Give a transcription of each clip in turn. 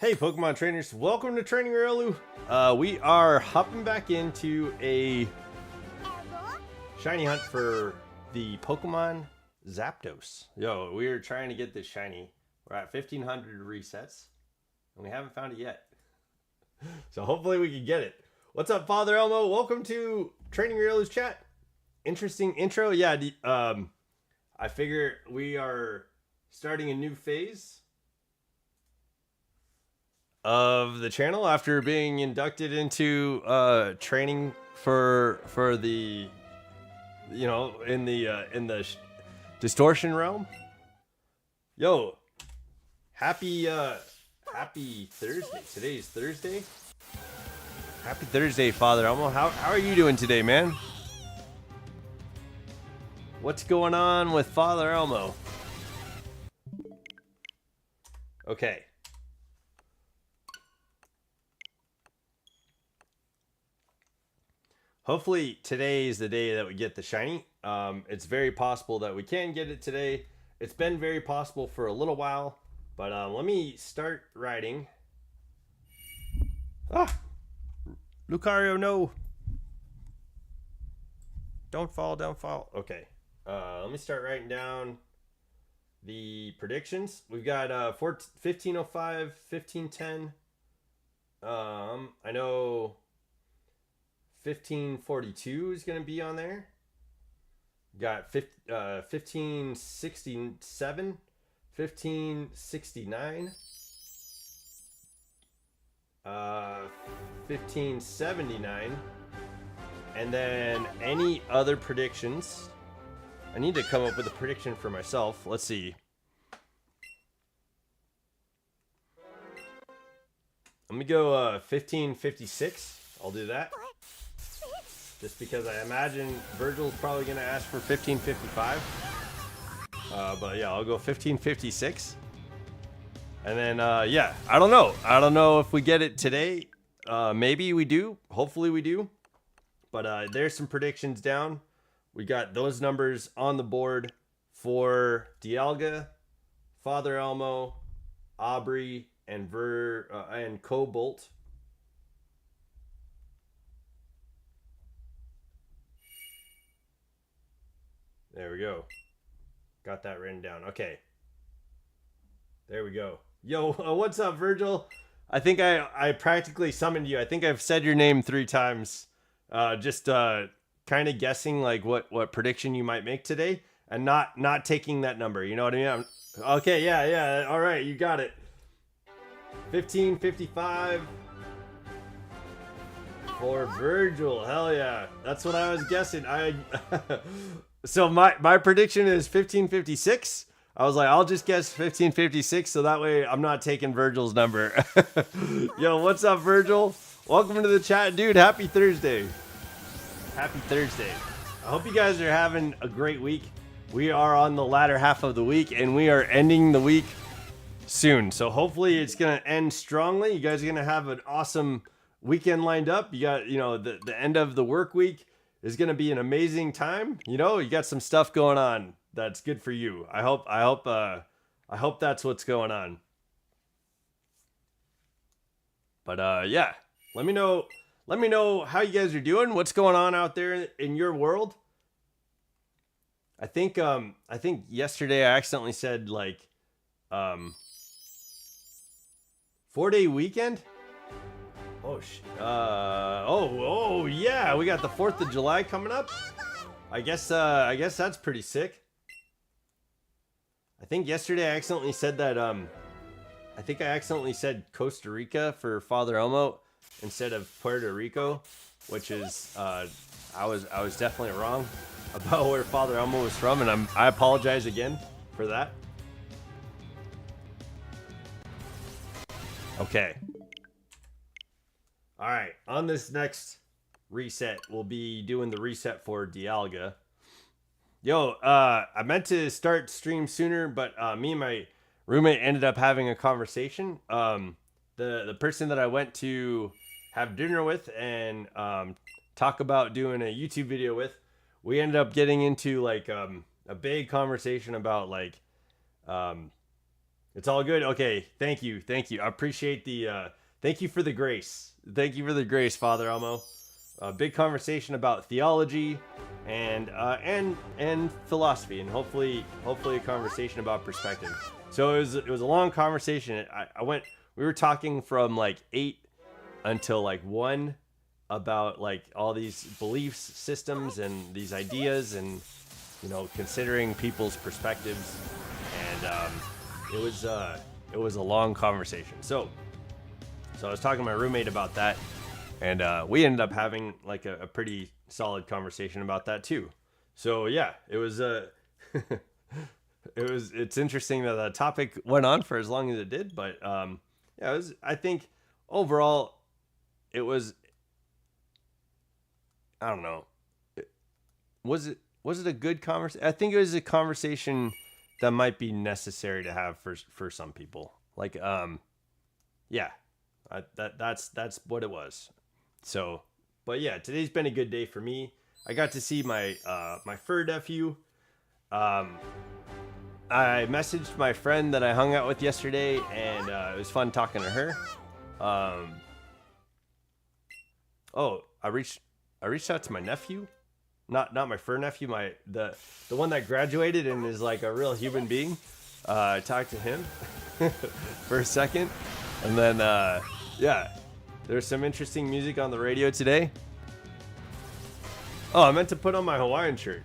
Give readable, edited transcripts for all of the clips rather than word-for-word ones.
Hey Pokemon trainers, welcome to Training Riolu. We are hopping back into a shiny hunt for the Pokemon Zapdos. Yo, we are trying to get this shiny. We're at 1500 resets and we haven't found it yet. So hopefully we can get it. What's up, Father Elmo? Welcome to Training Riolu's chat. Interesting intro. Yeah, I figure we are starting a new phase of the channel after being inducted into training for the in the distortion realm. Yo, happy Thursday. Today's Thursday. Happy Thursday, Father Elmo. How are you doing today, man? What's going on with Father Elmo? Okay. Hopefully today is the day that we get the shiny. It's very possible that we can get it today. It's been very possible for a little while, but let me start riding. Ah, Lucario, no! Don't fall, don't fall. Okay, let me start writing down the predictions. We've got 1505, 1510. I know 1542 is going to be on there. Got 1567, 1569, 1579, and then any other predictions. I need to come up with a prediction for myself. Let's see. Let me go 1556. I'll do that. Just because I imagine Virgil's probably going to ask for 1555. But yeah, I'll go 1556. And then, yeah, I don't know. I don't know if we get it today. Maybe we do. Hopefully we do. But there's some predictions down. We got those numbers on the board for Dialga, Father Elmo, Aubrey, and Cobalt. There we go. Got that written down. Okay. There we go. Yo, what's up, Virgil? I think I practically summoned you. I think I've said your name 3 times. Just kind of guessing like what prediction you might make today and not taking that number. You know what I mean? Okay, yeah. All right, you got it. 1555 for Virgil. Hell yeah. That's what I was guessing. So my prediction is 1556. I was like, I'll just guess 1556, so that way I'm not taking Virgil's number. Yo, what's up, Virgil? Welcome to the chat, dude. Happy Thursday. Happy Thursday. I hope you guys are having a great week. We are on the latter half of the week, and we are ending the week soon. So hopefully it's going to end strongly. You guys are going to have an awesome weekend lined up. You got, the end of the work week is going to be an amazing time. You got some stuff going on that's good for you. I hope that's what's going on. But yeah, let me know how you guys are doing. What's going on out there in your world? I think yesterday I accidentally said 4-day weekend. Oh yeah, we got the 4th of July coming up. I guess that's pretty sick. I think yesterday I accidentally said that I said Costa Rica for Father Elmo instead of Puerto Rico, which is I was definitely wrong about where Father Elmo was from, and I apologize again for that. Okay. All right, on this next reset, we'll be doing the reset for Dialga. Yo, I meant to start stream sooner, but me and my roommate ended up having a conversation. The person that I went to have dinner with and talk about doing a YouTube video with, we ended up getting into a big conversation about It's all good. Okay, thank you, thank you. I appreciate the. Thank you for the grace. Thank you for the grace, Father Elmo. A big conversation about theology, and philosophy, and hopefully a conversation about perspective. So it was a long conversation. I went. We were talking from like 8 until like 1 about like all these beliefs systems and these ideas, and considering people's perspectives, and it was a long conversation. So I was talking to my roommate about that, and we ended up having like a pretty solid conversation about that too. So yeah, it was it's interesting that the topic went on for as long as it did, but yeah, it was. I think overall, it was. I don't know. Was it a good conversation? I think it was a conversation that might be necessary to have for some people. Like yeah, that's what it was. So, but yeah, today's been a good day for me. I got to see my my fur nephew. I messaged my friend that I hung out with yesterday, and it was fun talking to her. Oh, I reached out to my nephew, not my fur nephew, the one that graduated and is like a real human being. I talked to him for a second, and then yeah, there's some interesting music on the radio today. Oh, I meant to put on my Hawaiian shirt.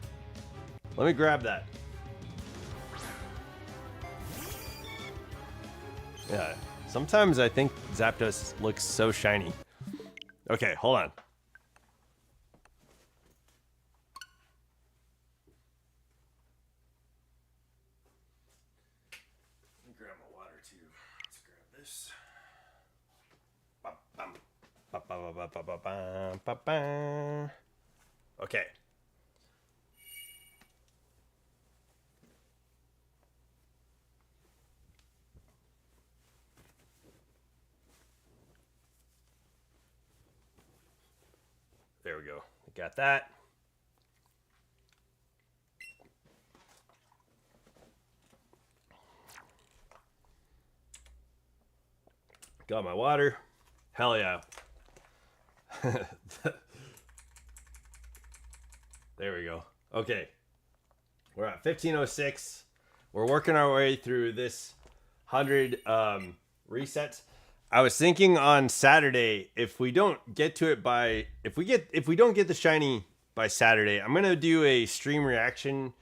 Let me grab that. Yeah, sometimes I think Zapdos looks so shiny. Okay, hold on. Let me grab my water too. Let's grab this. Okay. There we go. Got that. Got my water. Hell yeah. There we go. Okay. We're at 1506. We're working our way through this 100 resets. I was thinking on Saturday, if we don't get to it by if we don't get the shiny by Saturday, I'm gonna do a stream reaction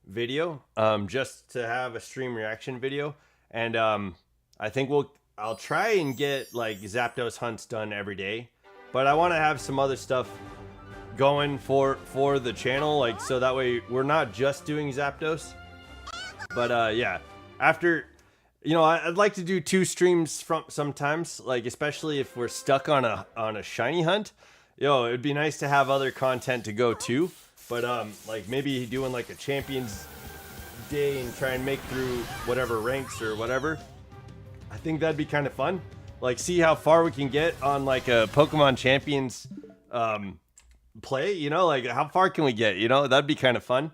video, just to have a stream reaction video, and I think I'll try and get like Zapdos hunts done every day, but I want to have some other stuff going for the channel, like so that way we're not just doing Zapdos. But yeah, after. I'd like to do 2 streams from sometimes, like especially if we're stuck on a shiny hunt. It'd be nice to have other content to go to. But like maybe doing like a Champions Day and try and make through whatever ranks or whatever. I think that'd be kind of fun. Like see how far we can get on like a Pokemon Champions play. Like how far can we get? That'd be kind of fun.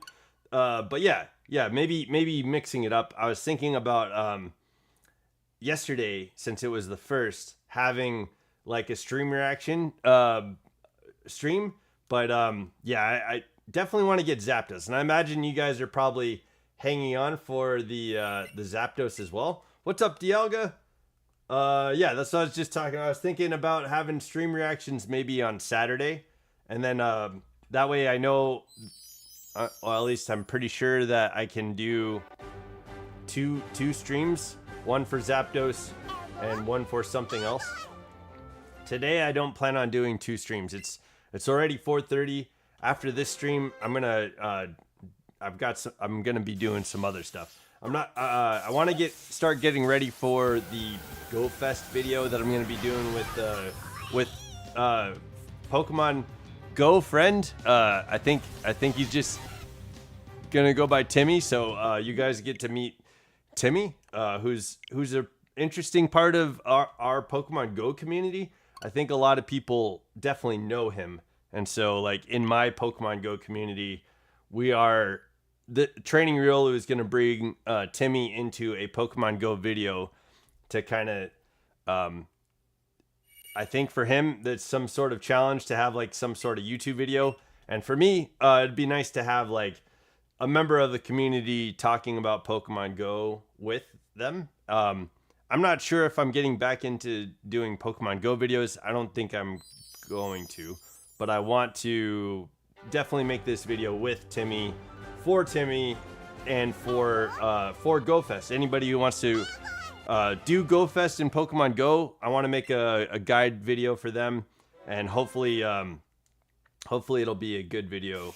But yeah, maybe mixing it up. I was thinking about yesterday, since it was the first, having like a stream reaction stream. But yeah, I definitely want to get Zapdos, and I imagine you guys are probably hanging on for the Zapdos as well. What's up, Dialga? Yeah, that's what I was just talking about. I was thinking about having stream reactions maybe on Saturday, and then that way I know, or at least I'm pretty sure that I can do two streams. One for Zapdos and one for something else. Today I don't plan on doing 2 streams. It's already 4:30. After this stream, I'm gonna be doing some other stuff. I want to start getting ready for the Go Fest video that I'm gonna be doing with Pokemon Go friend. I think he's just gonna go by Timmy. So you guys get to meet Timmy, who's a interesting part of our Pokemon Go community. I think a lot of people definitely know him, and so like in my Pokemon Go community, we are the Training Riolu is going to bring Timmy into a Pokemon Go video to kind of, I think for him, that's some sort of challenge to have like some sort of YouTube video. And for me, it'd be nice to have like a member of the community talking about Pokemon Go with them. I'm not sure if I'm getting back into doing Pokemon Go videos. I don't think I'm going to, but I want to definitely make this video with Timmy, for Timmy, and for GoFest. Anybody who wants to do GoFest in Pokemon Go, I want to make a guide video for them, and hopefully it'll be a good video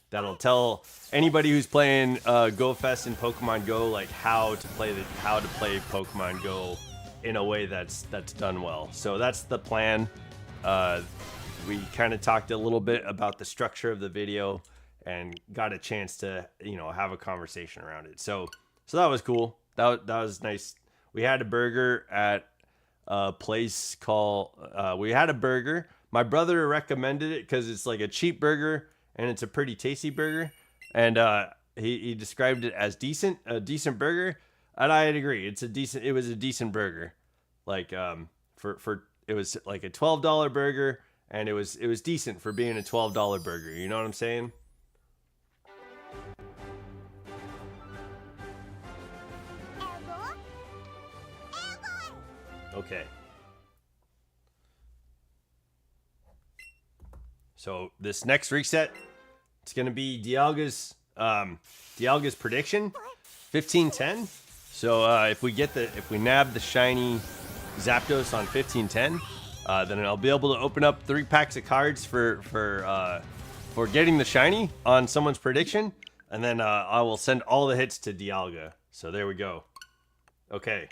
that'll tell anybody who's playing GoFest in Pokemon Go like how to play Pokemon Go in a way that's done well. So that's the plan. We kind of talked a little bit about the structure of the video and got a chance to have a conversation around it. So that was cool. That was nice. We had a burger at a place called. We had a burger. My brother recommended it because it's like a cheap burger and it's a pretty tasty burger. And he described it as a decent burger, and I'd agree. It was a decent burger. Like it was like a $12 burger, and it was decent for being a $12 burger. You know what I'm saying? Okay. So this next reset, it's gonna be Dialga's prediction, 1510. So if we nab the shiny Zapdos on 1510, then I'll be able to open up 3 packs of cards for getting the shiny on someone's prediction, and then I will send all the hits to Dialga. So there we go. Okay.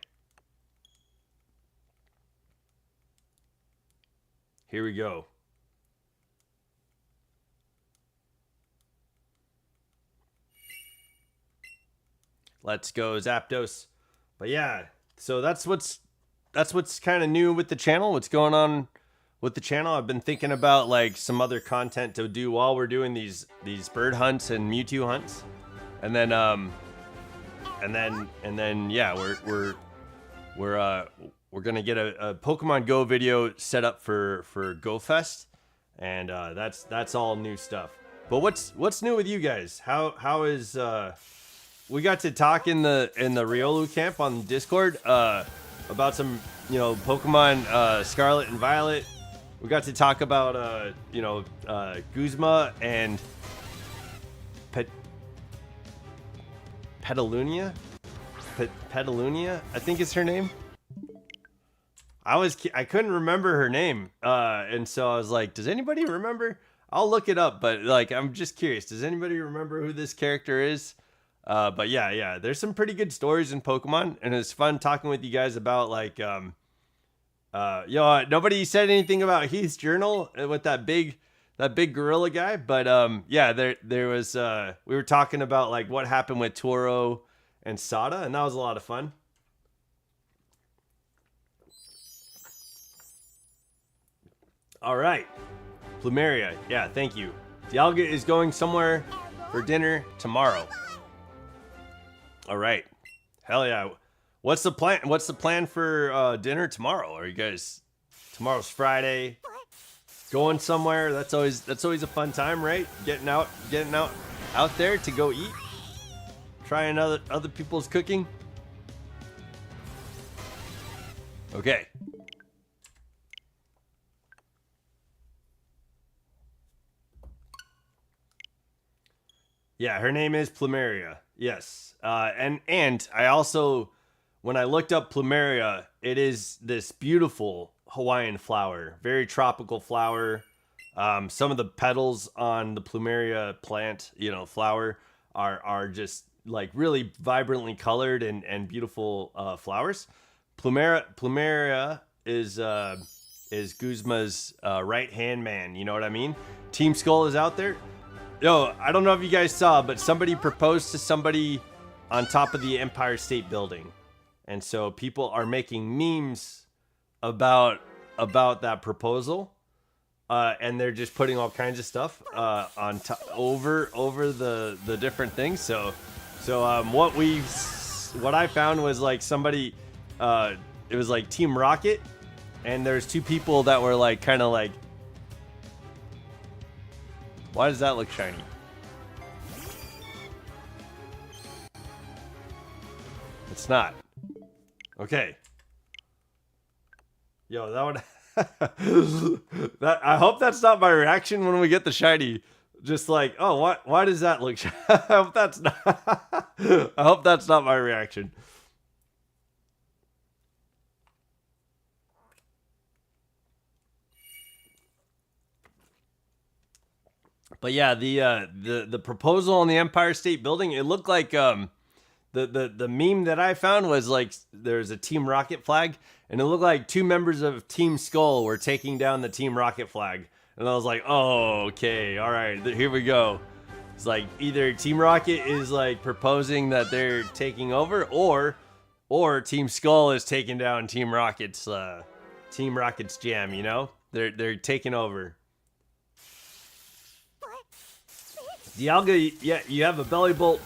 Here we go. Let's go Zapdos. But yeah, so that's what's kind of new with the channel. What's going on with the channel? I've been thinking about like some other content to do while we're doing these bird hunts and Mewtwo hunts, and then yeah, we're gonna get a Pokemon Go video set up for GoFest, and that's all new stuff. But what's new with you guys? How is we got to talk in the Riolu camp on Discord about some Pokemon Scarlet and Violet. We got to talk about Guzma and Petalunia. Petalunia, I think is her name. I couldn't remember her name, and so I was like, does anybody remember? I'll look it up, but like I'm just curious. Does anybody remember who this character is? But yeah, there's some pretty good stories in Pokemon, and it's fun talking with you guys about like, nobody said anything about Heath's journal with that big gorilla guy, but yeah, there was we were talking about like what happened with Toro and Sada, and that was a lot of fun. All right, Plumeria, yeah, thank you. Dialga is going somewhere for dinner tomorrow. All right, hell yeah. What's the plan? What's the plan for dinner tomorrow? Are you guys? Tomorrow's Friday. Going somewhere. That's always a fun time, right? Getting out there to go eat. Trying other people's cooking. Okay. Yeah, her name is Plumeria. Yes. And I also, when I looked up Plumeria, it is this beautiful Hawaiian flower, very tropical flower. Some of the petals on the Plumeria plant, flower, are just like really vibrantly colored and beautiful flowers. Plumeria is Guzma's right hand man. You know what I mean? Team Skull is out there. Yo, I don't know if you guys saw, but somebody proposed to somebody on top of the Empire State Building. And so people are making memes about that proposal. and they're just putting all kinds of stuff on top over the different things. So what I found was like somebody, it was like Team Rocket, and there's two people that were like kind of like, why does that look shiny? It's not. Okay. Yo, that would that I hope that's not my reaction when we get the shiny. Just like, oh, why does that look shiny? I hope that's not I hope that's not my reaction. But yeah, the proposal on the Empire State Building, it looked like the meme that I found was like there's a Team Rocket flag, and it looked like two members of Team Skull were taking down the Team Rocket flag. And I was like, oh, okay, all right, here we go. It's like either Team Rocket is like proposing that they're taking over, or Team Skull is taking down Team Rocket's jam. You know, they're taking over. Dialga, yeah, you have a belly bolt.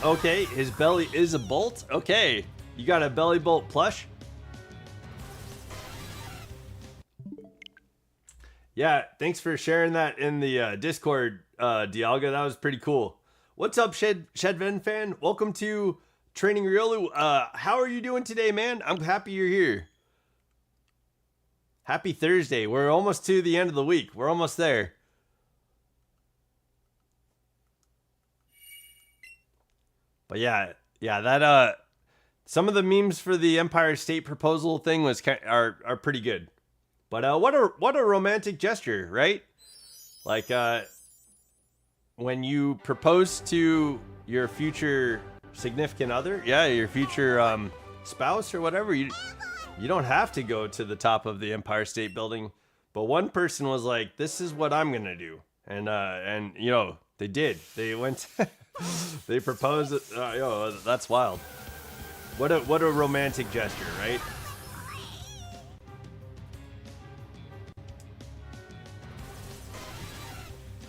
Okay, his belly is a bolt. Okay, you got a belly bolt plush. Yeah, thanks for sharing that in the Discord, Dialga. That was pretty cool. What's up, Shedven fan? Welcome to Training Riolu. How are you doing today, man? I'm happy you're here. Happy Thursday. We're almost to the end of the week. We're almost there. But yeah, that some of the memes for the Empire State proposal thing are pretty good. But what a romantic gesture, right? Like when you propose to your future significant other, yeah, your future spouse or whatever, you don't have to go to the top of the Empire State Building. But one person was like, "This is what I'm gonna do," and you know they did. They went. They proposed it. Yo, that's wild. What a romantic gesture, right?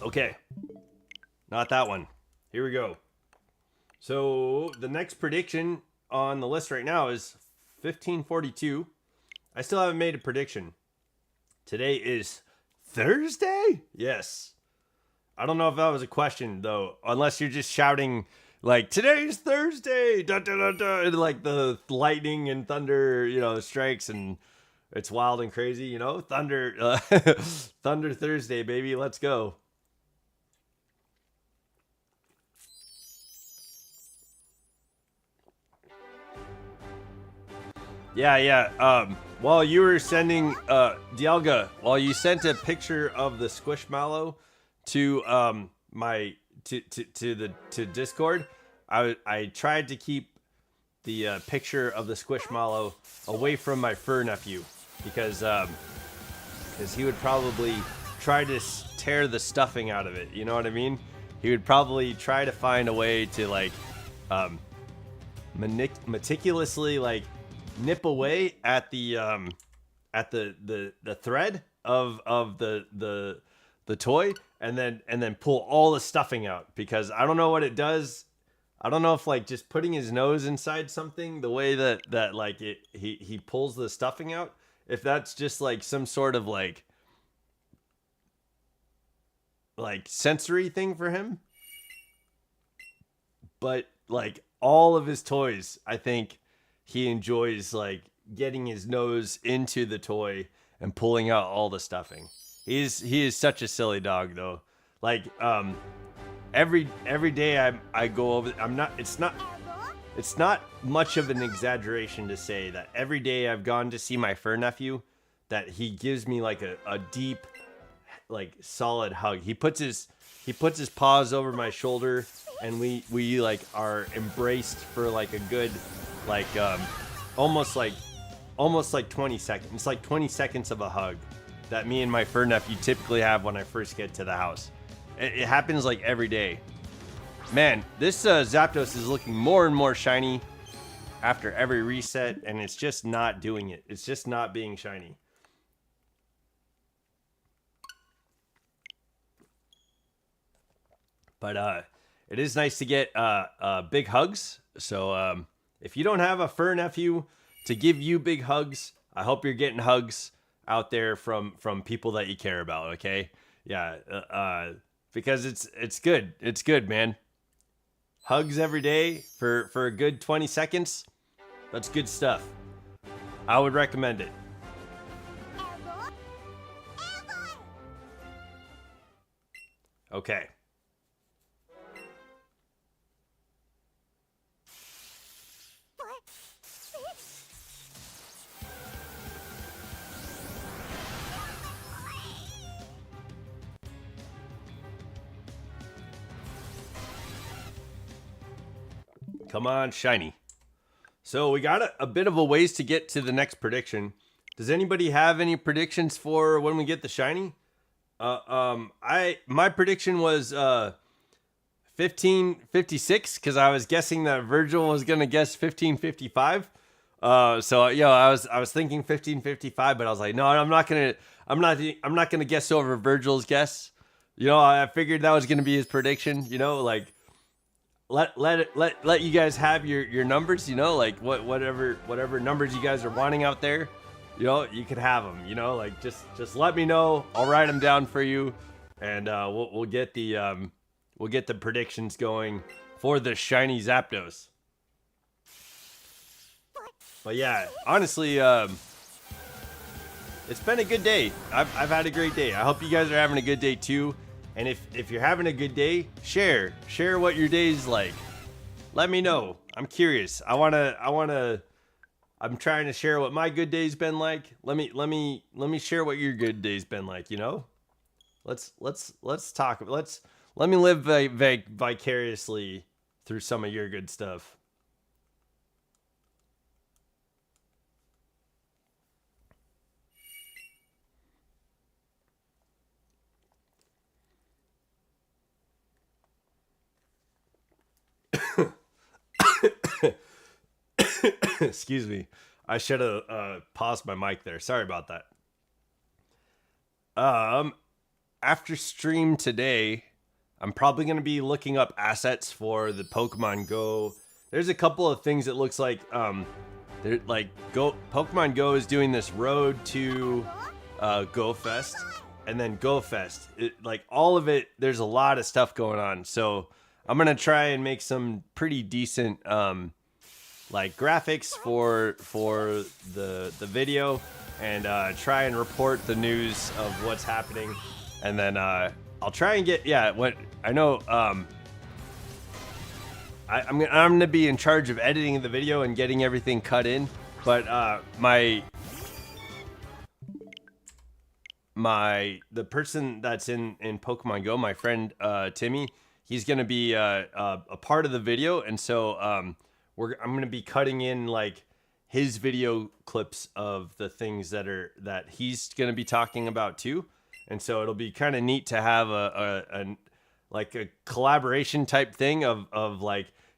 Okay, not that one. Here we go. So the next prediction on the list right now is 1542. I still haven't made a prediction. Today is Thursday? Yes. I don't know if that was a question though, unless you're just shouting like today's Thursday, da, da, da, da, and like the lightning and thunder, you know, strikes and it's wild and crazy, you know, thunder, Thunder Thursday, baby, let's go. Yeah. While you were sending Dialga, while you sent a picture of the Squishmallow to to Discord, I tried to keep the picture of the Squishmallow away from my fur nephew because he would probably try to tear the stuffing out of it. You know what I mean? He would probably try to find a way to like meticulously like nip away at the thread of the toy and then pull all the stuffing out, because I don't know what it does. I don't know if like just putting his nose inside something, the way that like he pulls the stuffing out, if that's just like some sort of like sensory thing for him. But like all of his toys, I think he enjoys like getting his nose into the toy and pulling out all the stuffing. He is such a silly dog though. Like every day I go over, it's not much of an exaggeration to say that every day I've gone to see my fur nephew, that he gives me like a deep, like solid hug. He puts his paws over my shoulder and we like are embraced for like a good like almost like 20 seconds. It's like 20 seconds of a hug that me and my fur nephew typically have when I first get to the house. It happens like every day. Man, this Zapdos is looking more and more shiny after every reset, and it's just not doing it. It's just not being shiny. But it is nice to get big hugs. So if you don't have a fur nephew to give you big hugs, I hope you're getting hugs out there from people that you care about. Okay, yeah, because it's good. It's good, man. Hugs every day for a good 20 seconds. That's good stuff. I would recommend it. Okay. Come on, shiny. So we got a bit of a ways to get to the next prediction. Does anybody have any predictions for when we get the shiny? My prediction was 1556 because I was guessing that Virgil was gonna guess 1555. So I was thinking 1555, but I was like, no, I'm not gonna guess over Virgil's guess. I figured that was gonna be his prediction. Like let you guys have your numbers. Like whatever numbers you guys are wanting out there. You could have them. Like just let me know. I'll write them down for you, and we'll get the predictions going for the shiny Zapdos. But yeah, honestly, it's been a good day. I've had a great day. I hope you guys are having a good day too. And if you're having a good day, share what your day's like. Let me know. I'm curious. I'm trying to share what my good day's been like. Let me share what your good day's been like. Let's talk. Let me live vicariously through some of your good stuff. Excuse me. I should have paused my mic there. Sorry about that. After stream today, I'm probably going to be looking up assets for the Pokemon Go. There's a couple of things that looks like Pokemon Go is doing this road to Go Fest, and then Go Fest. All of it, there's a lot of stuff going on. So I'm going to try and make some pretty decent graphics for the video, and try and report the news of what's happening, and then I'll try and get what I know. I'm gonna be in charge of editing the video and getting everything cut in, but the person that's in Pokemon Go, my friend Timmy, he's gonna be a part of the video, and so I'm gonna be cutting in his video clips of the things that he's gonna be talking about too, and so it'll be kind of neat to have a collaboration type thing of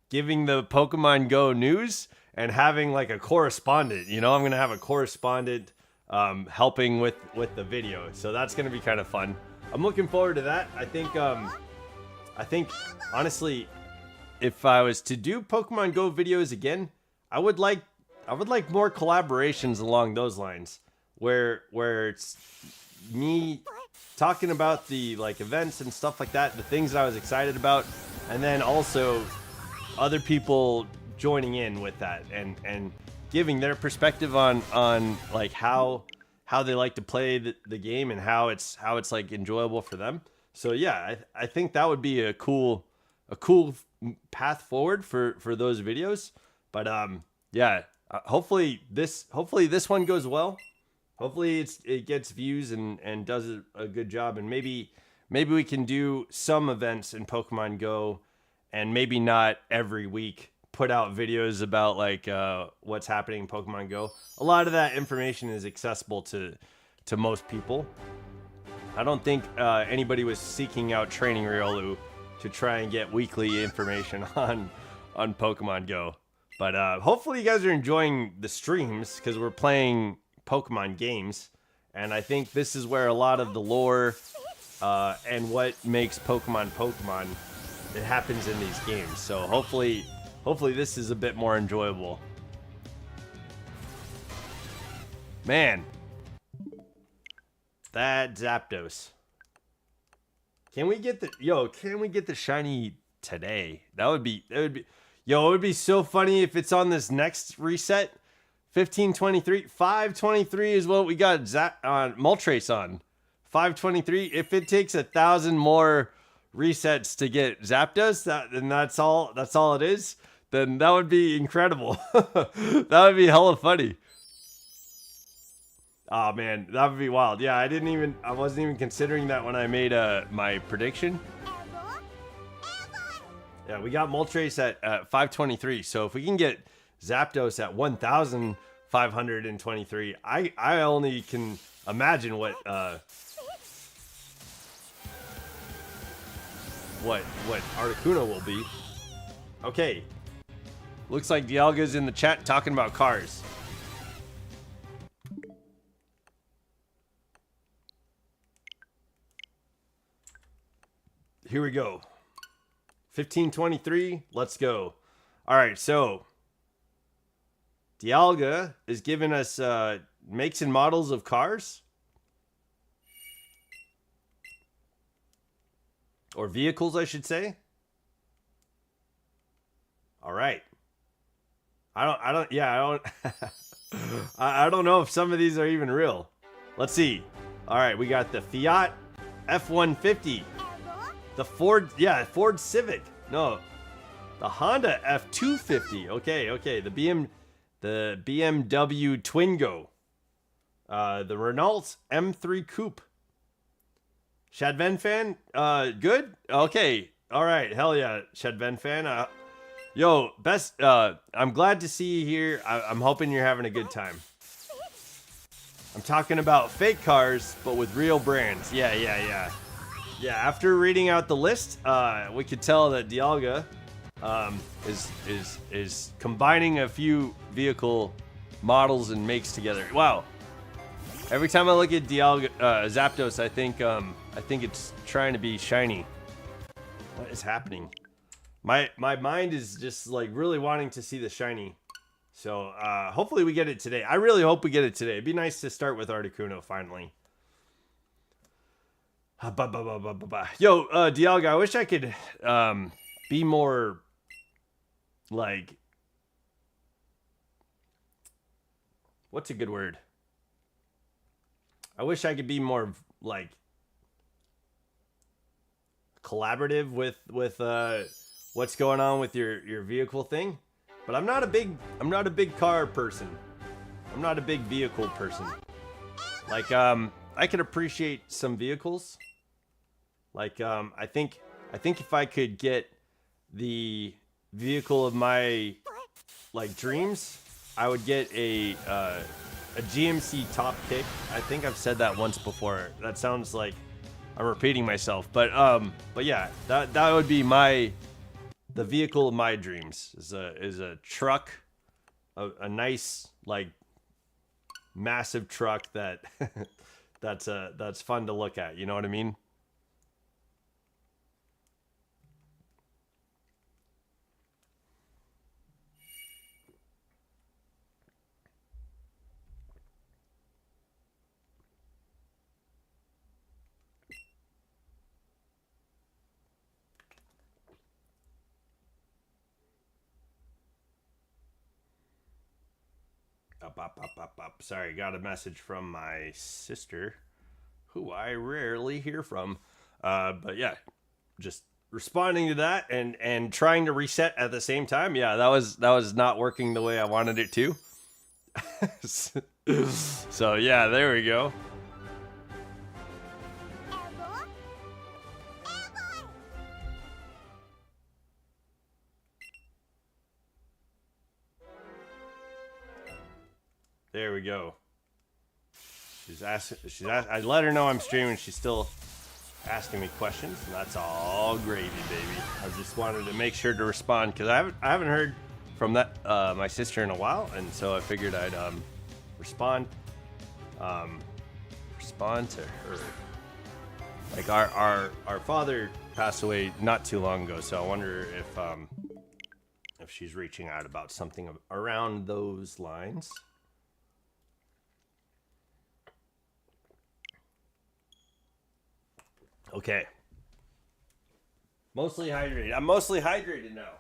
giving the Pokemon Go news and having a correspondent. I'm gonna have a correspondent helping with the video, so that's gonna be kind of fun. I'm looking forward to that. I think honestly, if I was to do Pokemon Go videos again, I would like more collaborations along those lines, where it's me talking about the events and stuff like that, the things that I was excited about, and then also other people joining in with that and giving their perspective on how they like to play the game and how it's enjoyable for them. So yeah, I think that would be a cool path forward for those videos. But hopefully this one goes well. Hopefully it gets views and does a good job, and maybe we can do some events in Pokemon Go, and maybe not every week put out videos about what's happening in Pokemon Go. A lot of that information is accessible to most people. I don't think anybody was seeking out training Riolu to try and get weekly information on Pokemon Go. But hopefully you guys are enjoying the streams, because we're playing Pokemon games, and I think this is where a lot of the lore and what makes Pokemon it happens in these games. So hopefully this is a bit more enjoyable. Man, that Zapdos. Can we get the shiny today? That would be it would be so funny if it's on this next reset. 1523, 523 is what we got on Moltres on. 523. If it takes 1,000 more resets to get Zapdos, then that's all it is, then that would be incredible. That would be hella funny. Oh man, that would be wild. Yeah, I wasn't even considering that when I made my prediction. Yeah, we got Moltres at 523. So if we can get Zapdos at 1,523, I only can imagine what Articuno will be. Okay. Looks like Dialga's in the chat talking about cars. Here we go. 1523. Let's go. All right, so Dialga is giving us makes and models of cars. Or vehicles, I should say. All right. I don't know if some of these are even real. Let's see. All right, we got the Fiat F-150. The Ford Civic. No, the Honda F-250. Okay. The BMW Twingo. The Renault M3 Coupe. Shadven fan, good? Okay. All right. Hell yeah, Shadven fan. Yo, best, I'm glad to see you here. I'm hoping you're having a good time. I'm talking about fake cars, but with real brands. Yeah. Yeah, after reading out the list, we could tell that Dialga is combining a few vehicle models and makes together. Wow. Every time I look at Dialga, Zapdos, I think it's trying to be shiny. What is happening? My mind is just like really wanting to see the shiny. So hopefully we get it today. I really hope we get it today. It'd be nice to start with Articuno finally. Yo, Dialga, I wish I could be more like, what's a good word? I wish I could be more like collaborative with what's going on with your vehicle thing, but I'm not a big car person. I'm not a big vehicle person. Like I could appreciate some vehicles. Like I think if I could get the vehicle of my like dreams, I would get a GMC top kick. I think I've said that once before. That sounds like I'm repeating myself, but yeah, that would be the vehicle of my dreams is a truck, a nice like massive truck that's fun to look at. You know what I mean? Sorry, got a message from my sister, who I rarely hear from. But yeah, just responding to that and trying to reset at the same time. Yeah, that was not working the way I wanted it to. So yeah, there we go. There we go. I let her know I'm streaming. She's still asking me questions. And that's all gravy, baby. I just wanted to make sure to respond because I haven't heard from my sister in a while, and so I figured I'd respond to her. Like our father passed away not too long ago, so I wonder if she's reaching out about something around those lines. Okay. Mostly hydrated. I'm mostly hydrated now.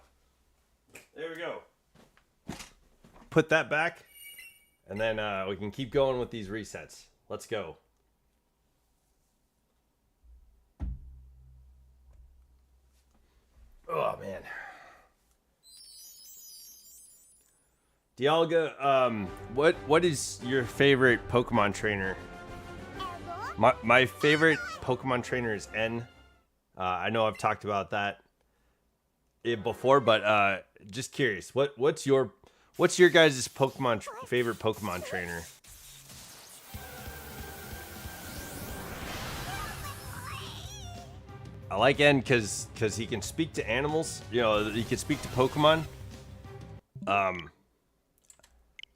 There we go. Put that back, and then we can keep going with these resets. Let's go. Oh man. Dialga, what is your favorite Pokemon trainer? My favorite Pokemon trainer is N. I know I've talked about that before, but just curious, what's your guys' favorite Pokemon trainer? I like N because he can speak to animals. You know, he can speak to Pokemon.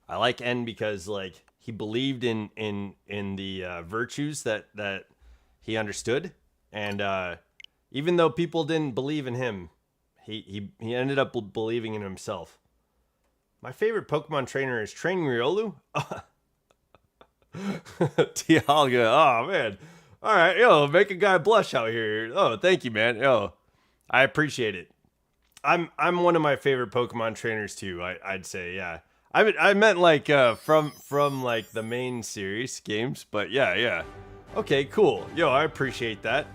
I like N because like he believed in the virtues that he understood, and even though people didn't believe in him, he ended up believing in himself. My favorite Pokemon trainer is Training Riolu. Dialga. Oh man. All right, yo, make a guy blush out here. Oh, thank you, man. Yo, I appreciate it. I'm one of my favorite Pokemon trainers too. I'd say, yeah. I meant like from like the main series games, but yeah. Okay, cool. Yo, I appreciate that.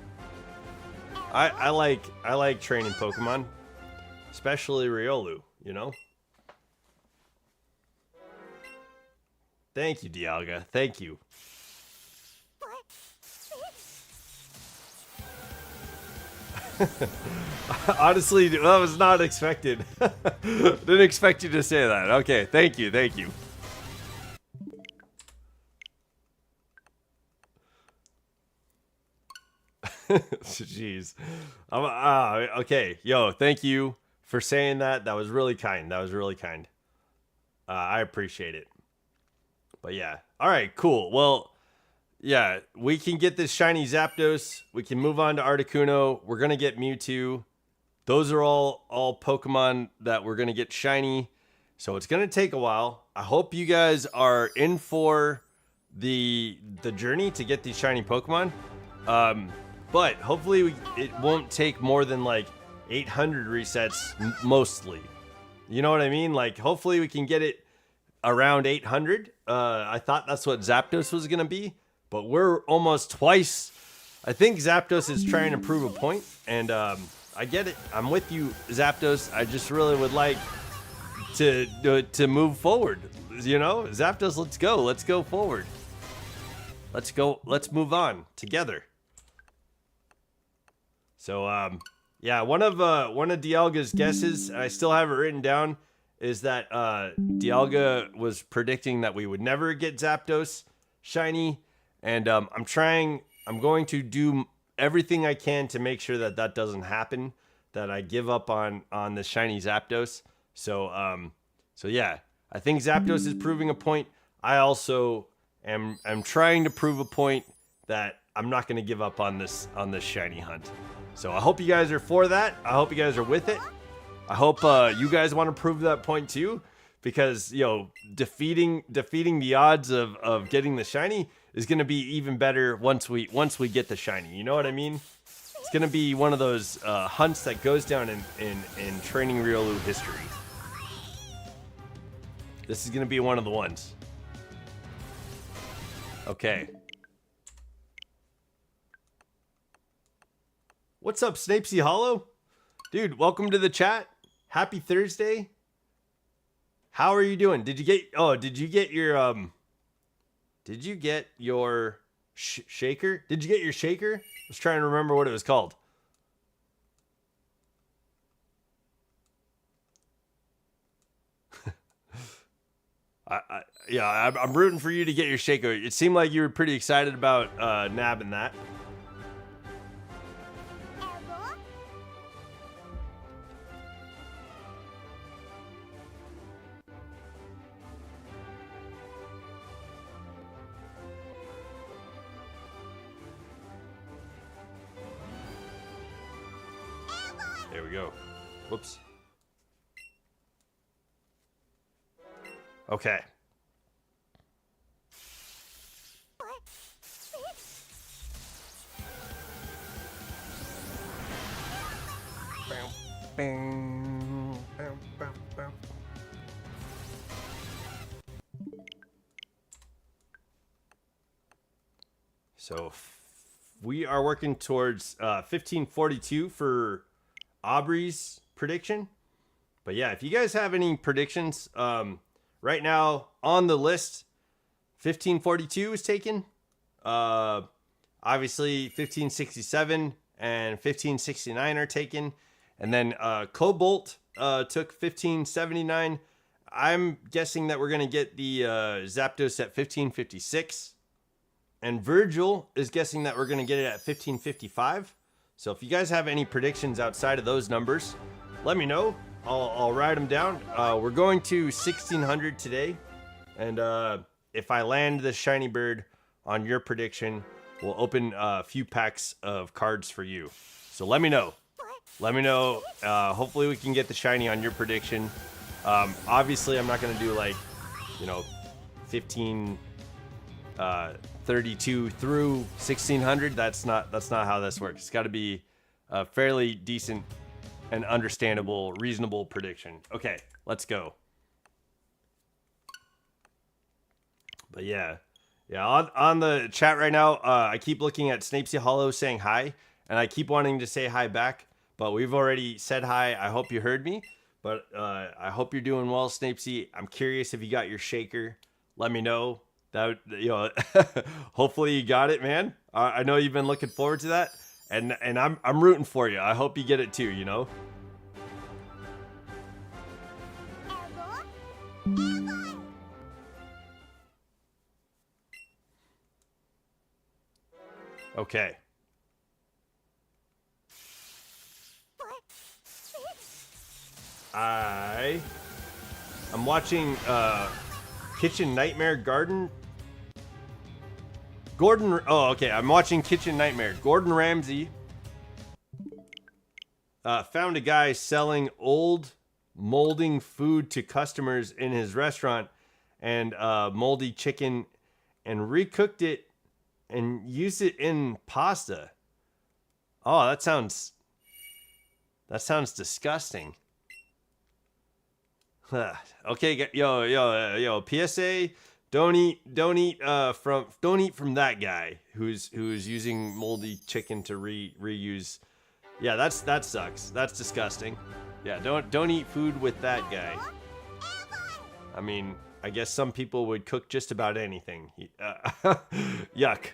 I like training Pokemon, especially Riolu. You know. Thank you, Dialga. Thank you. Honestly, that was not expected. Didn't expect you to say that. Okay, thank you. Jeez. Okay, yo, thank you for saying that. That was really kind. I appreciate it. But yeah. All right, cool. Well, yeah, we can get this shiny Zapdos. We can move on to Articuno. We're gonna get Mewtwo. Those are all Pokemon that we're gonna get shiny. So it's gonna take a while. I hope you guys are in for the journey to get these shiny Pokemon. But hopefully it won't take more than like 800 resets mostly. You know what I mean? Like hopefully we can get it around 800. I thought that's what Zapdos was gonna be. But we're almost twice. I think Zapdos is trying to prove a point, and I get it. I'm with you, Zapdos. I just really would like to move forward. You know, Zapdos, let's go. Let's go forward. Let's go. Let's move on together. So, yeah, one of Dialga's guesses, and I still have it written down, is that Dialga was predicting that we would never get Zapdos shiny. And I'm going to do everything I can to make sure that doesn't happen, that I give up on the shiny Zapdos. So yeah, I think Zapdos is proving a point. I also am trying to prove a point that I'm not going to give up on this shiny hunt. So I hope you guys are for that. I hope you guys are with it. I hope you guys want to prove that point too, because defeating the odds of getting the shiny is going to be even better once we get the shiny. You know what I mean? It's going to be one of those hunts that goes down in Training Riolu history. This is going to be one of the ones. Okay. What's up, Snapesy Hollow? Dude, welcome to the chat. Happy Thursday. How are you doing? Did you get your shaker? Did you get your shaker? I was trying to remember what it was called. I'm rooting for you to get your shaker. It seemed like you were pretty excited about nabbing that. There we go. Whoops. Okay. So we are working towards 1542 for Aubrey's prediction. But yeah, if you guys have any predictions, right now on the list, 1542 is taken. Obviously 1567 and 1569 are taken. And then Cobalt took 1579. I'm guessing that we're going to get the Zapdos at 1556. And Virgil is guessing that we're going to get it at 1555. So if you guys have any predictions outside of those numbers, let me know. I'll write them down. We're going to 1600 today. And if I land the shiny bird on your prediction, we'll open a few packs of cards for you. So let me know. Let me know. Hopefully we can get the shiny on your prediction. Obviously, I'm not going to do like, 1532 through 1600. That's not how this works. It's got to be a fairly decent and understandable, reasonable prediction. Okay, let's go. But yeah, on the chat right now, I keep looking at Snapesy Hollow saying hi, and I keep wanting to say hi back, but we've already said hi. I hope you heard me, but I hope you're doing well, Snapesy. I'm curious if you got your shaker. Let me know. That hopefully you got it, man. I know you've been looking forward to that, and I'm rooting for you. I hope you get it too. Okay. I'm watching Kitchen Nightmare Gordon. Oh, okay. I'm watching Kitchen Nightmare. Gordon Ramsay found a guy selling old molding food to customers in his restaurant, and moldy chicken, and recooked it and used it in pasta. Oh, that sounds disgusting. Okay, yo, PSA, don't eat from that guy who's using moldy chicken to reuse. Yeah, that sucks. That's disgusting. Yeah, don't eat food with that guy. I mean, I guess some people would cook just about anything. Yuck.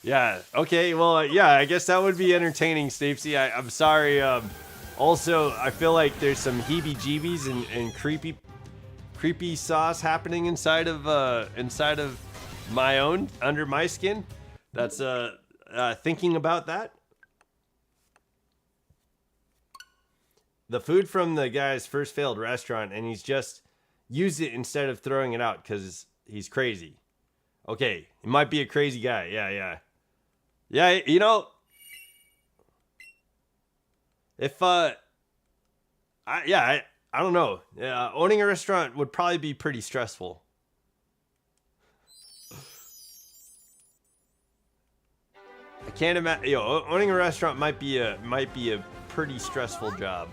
Yeah. Okay. Well, yeah. I guess that would be entertaining, Snapesy. I'm sorry. Also, I feel like there's some heebie-jeebies and creepy sauce happening inside of my own, under my skin. That's thinking about that. The food from the guy's first failed restaurant, and he's just used it instead of throwing it out because he's crazy. Okay, he might be a crazy guy. Yeah. If I don't know. Yeah, owning a restaurant would probably be pretty stressful. I can't imagine. Owning a restaurant might be a pretty stressful job.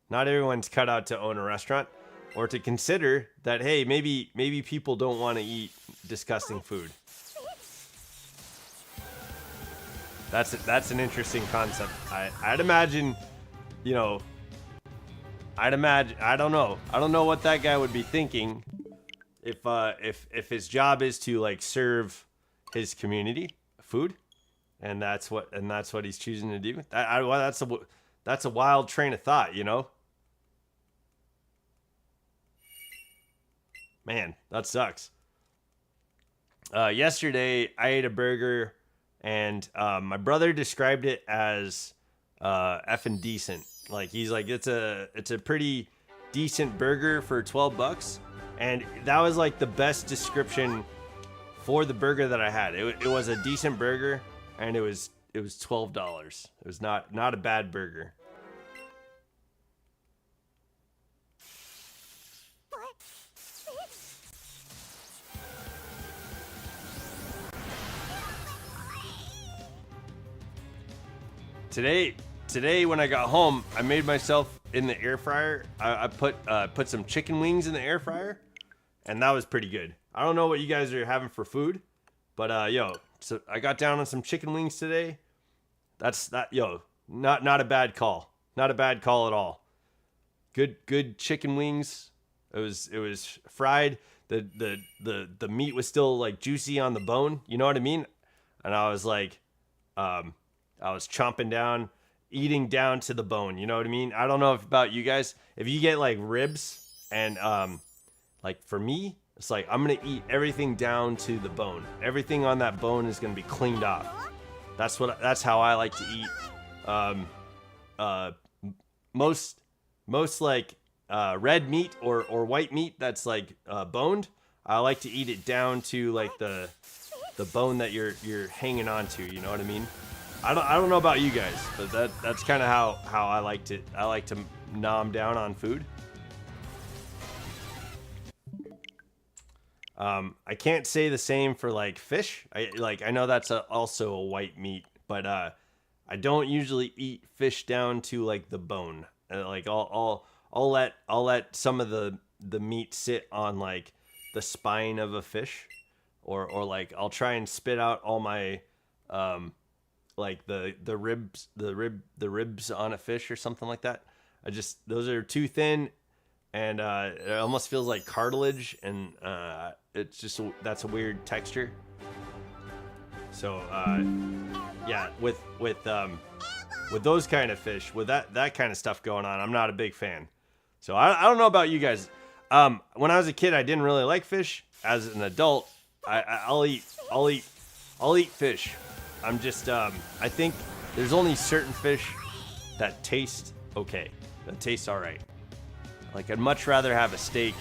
Not everyone's cut out to own a restaurant, or to consider that, hey, maybe people don't want to eat disgusting food. That's an interesting concept. I'd imagine, I don't know what that guy would be thinking if his job is to like serve his community food, and that's what he's choosing to do. That's a wild train of thought, Man, that sucks. Yesterday I ate a burger, and my brother described it as effing decent. Like, he's like, it's a pretty decent burger for $12, and that was like the best description for the burger that I had. It was a decent burger, and it was $12. It was not a bad burger. Today when I got home, I made myself in the air fryer. I put some chicken wings in the air fryer, and that was pretty good. I don't know what you guys are having for food, but so I got down on some chicken wings today. Not a bad call. Not a bad call at all. Good chicken wings. It was fried. The meat was still like juicy on the bone. You know what I mean? And I was like, I was chomping down, eating down to the bone. You know what I mean? I don't know about you guys. If you get like ribs and like for me, it's like I'm gonna eat everything down to the bone. Everything on that bone is gonna be cleaned off. That's how I like to eat. Most like red meat or white meat that's like boned. I like to eat it down to like the bone that you're hanging on to. You know what I mean? I don't know about you guys, but that's kind of how I like to nom down on food. I can't say the same for like fish. I know that's also a white meat, but I don't usually eat fish down to like the bone. Like I'll let some of the meat sit on like the spine of a fish, or like I'll try and spit out all my like the ribs on a fish or something like that. Those are too thin, and it almost feels like cartilage, and that's a weird texture. So yeah, with those kind of fish, with that kind of stuff going on, I'm not a big fan. So I don't know about you guys. When I was a kid, I didn't really like fish. As an adult, I'll eat fish. I'm just I think there's only certain fish that taste okay, that taste all right. Like I'd much rather have a steak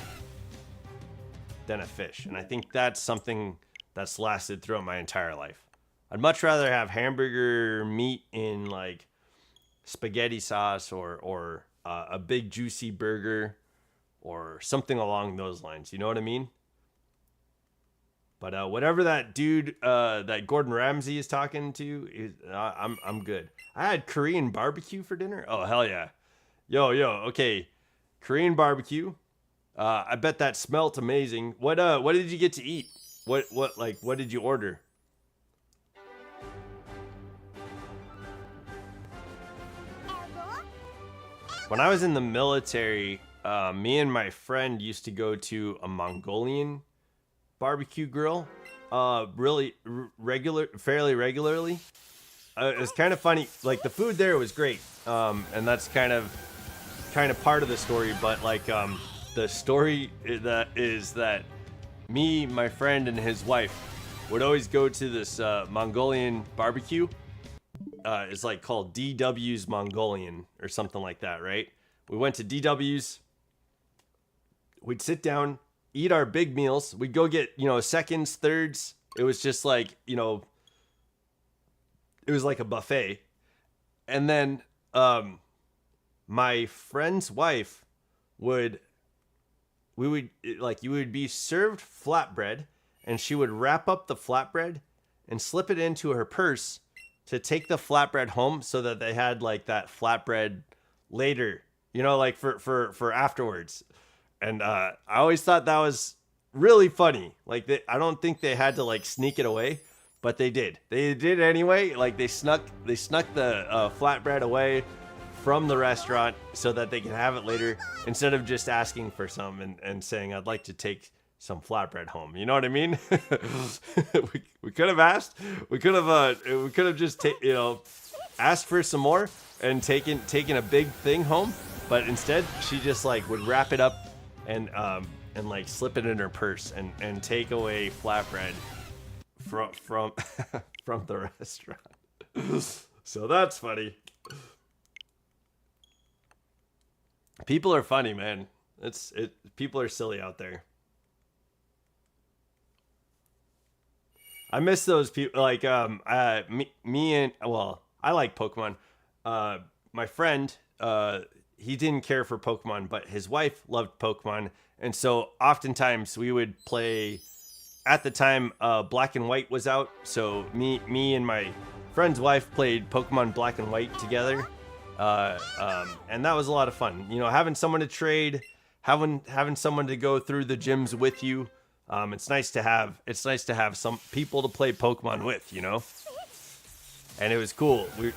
than a fish, and I think that's something that's lasted throughout my entire life. I'd much rather have hamburger meat in like spaghetti sauce or a big juicy burger or something along those lines. You know what I mean? But whatever that dude, that Gordon Ramsay is talking to, I'm good. I had Korean barbecue for dinner. Oh hell yeah, yo, okay, Korean barbecue. I bet that smelt amazing. What did you get to eat? What did you order? When I was in the military, me and my friend used to go to a Mongolian barbecue grill, fairly regularly. It was kind of funny. Like the food there was great, and that's kind of part of the story. But like the story is that me, my friend, and his wife would always go to this Mongolian barbecue. It's like called DW's Mongolian or something like that, right? We went to DW's. We'd sit down, eat our big meals. We'd go get, seconds, thirds. It was just like, it was like a buffet. And then my friend's wife you would be served flatbread, and she would wrap up the flatbread and slip it into her purse to take the flatbread home, so that they had like that flatbread later, like for afterwards. And I always thought that was really funny. Like I don't think they had to like sneak it away, but they did. They did anyway. Like they snuck the flatbread away from the restaurant so that they could have it later, instead of just asking for some and saying, I'd like to take some flatbread home. You know what I mean? we could have asked. We could have just asked for some more and taken a big thing home. But instead, she just like would wrap it up and like slip it in her purse and take away flatbread from the restaurant. So that's funny. People are funny, man. People are silly out there. I miss those people. Like me and well, I like Pokemon. My friend, he didn't care for Pokemon, but his wife loved Pokemon, and so oftentimes we would play. At the time, Black and White was out, so me and my friend's wife played Pokemon Black and White together, and that was a lot of fun. You know, having someone to trade, having someone to go through the gyms with you. It's nice to have some people to play Pokemon with, you know. And it was cool. We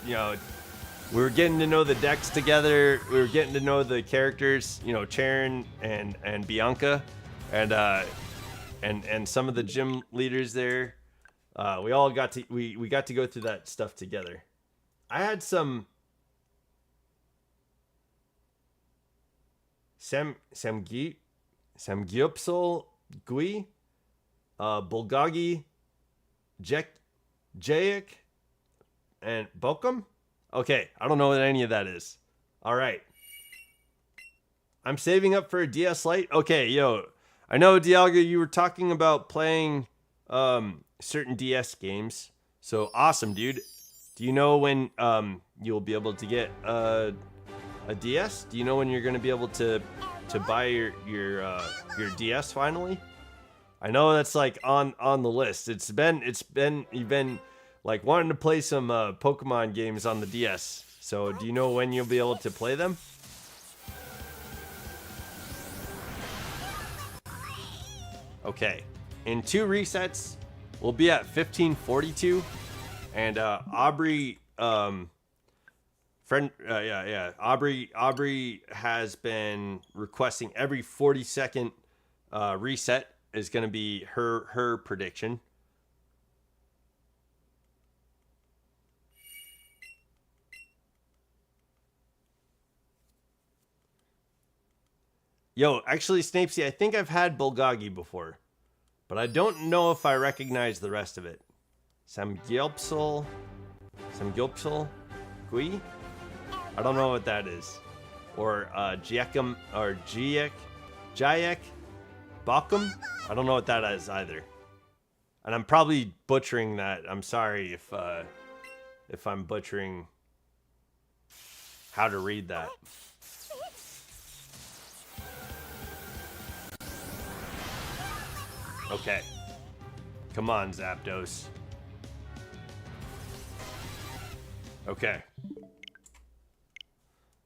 were getting to know the decks together. We were getting to know the characters, you know, Charon and Bianca, and some of the gym leaders there. We all got to we got to go through that stuff together. I had some Samgyupsal Gui, Bulgogi, Jayek, and Bokum. Okay, I don't know what any of that is. All right. I'm saving up for a DS Lite. Okay, yo. I know, Dialga, you were talking about playing certain DS games. So awesome, dude. Do you know when you'll be able to get a DS? Do you know when you're going to be able to buy your DS finally? I know that's like on the list. You've been like wanting to play some Pokemon games on the DS. So do you know when you'll be able to play them? Okay, in 2 resets, we'll be at 1542, and Aubrey, Aubrey has been requesting every 40-second reset is going to be her prediction. Yo, actually, Snapesy, I think I've had Bulgogi before, but I don't know if I recognize the rest of it. Samgyupsal Gui? I don't know what that is. Or Jiekum or Jayek Bakum? I don't know what that is either. And I'm probably butchering that. I'm sorry if I'm butchering how to read that. Okay. Come on, Zapdos. Okay.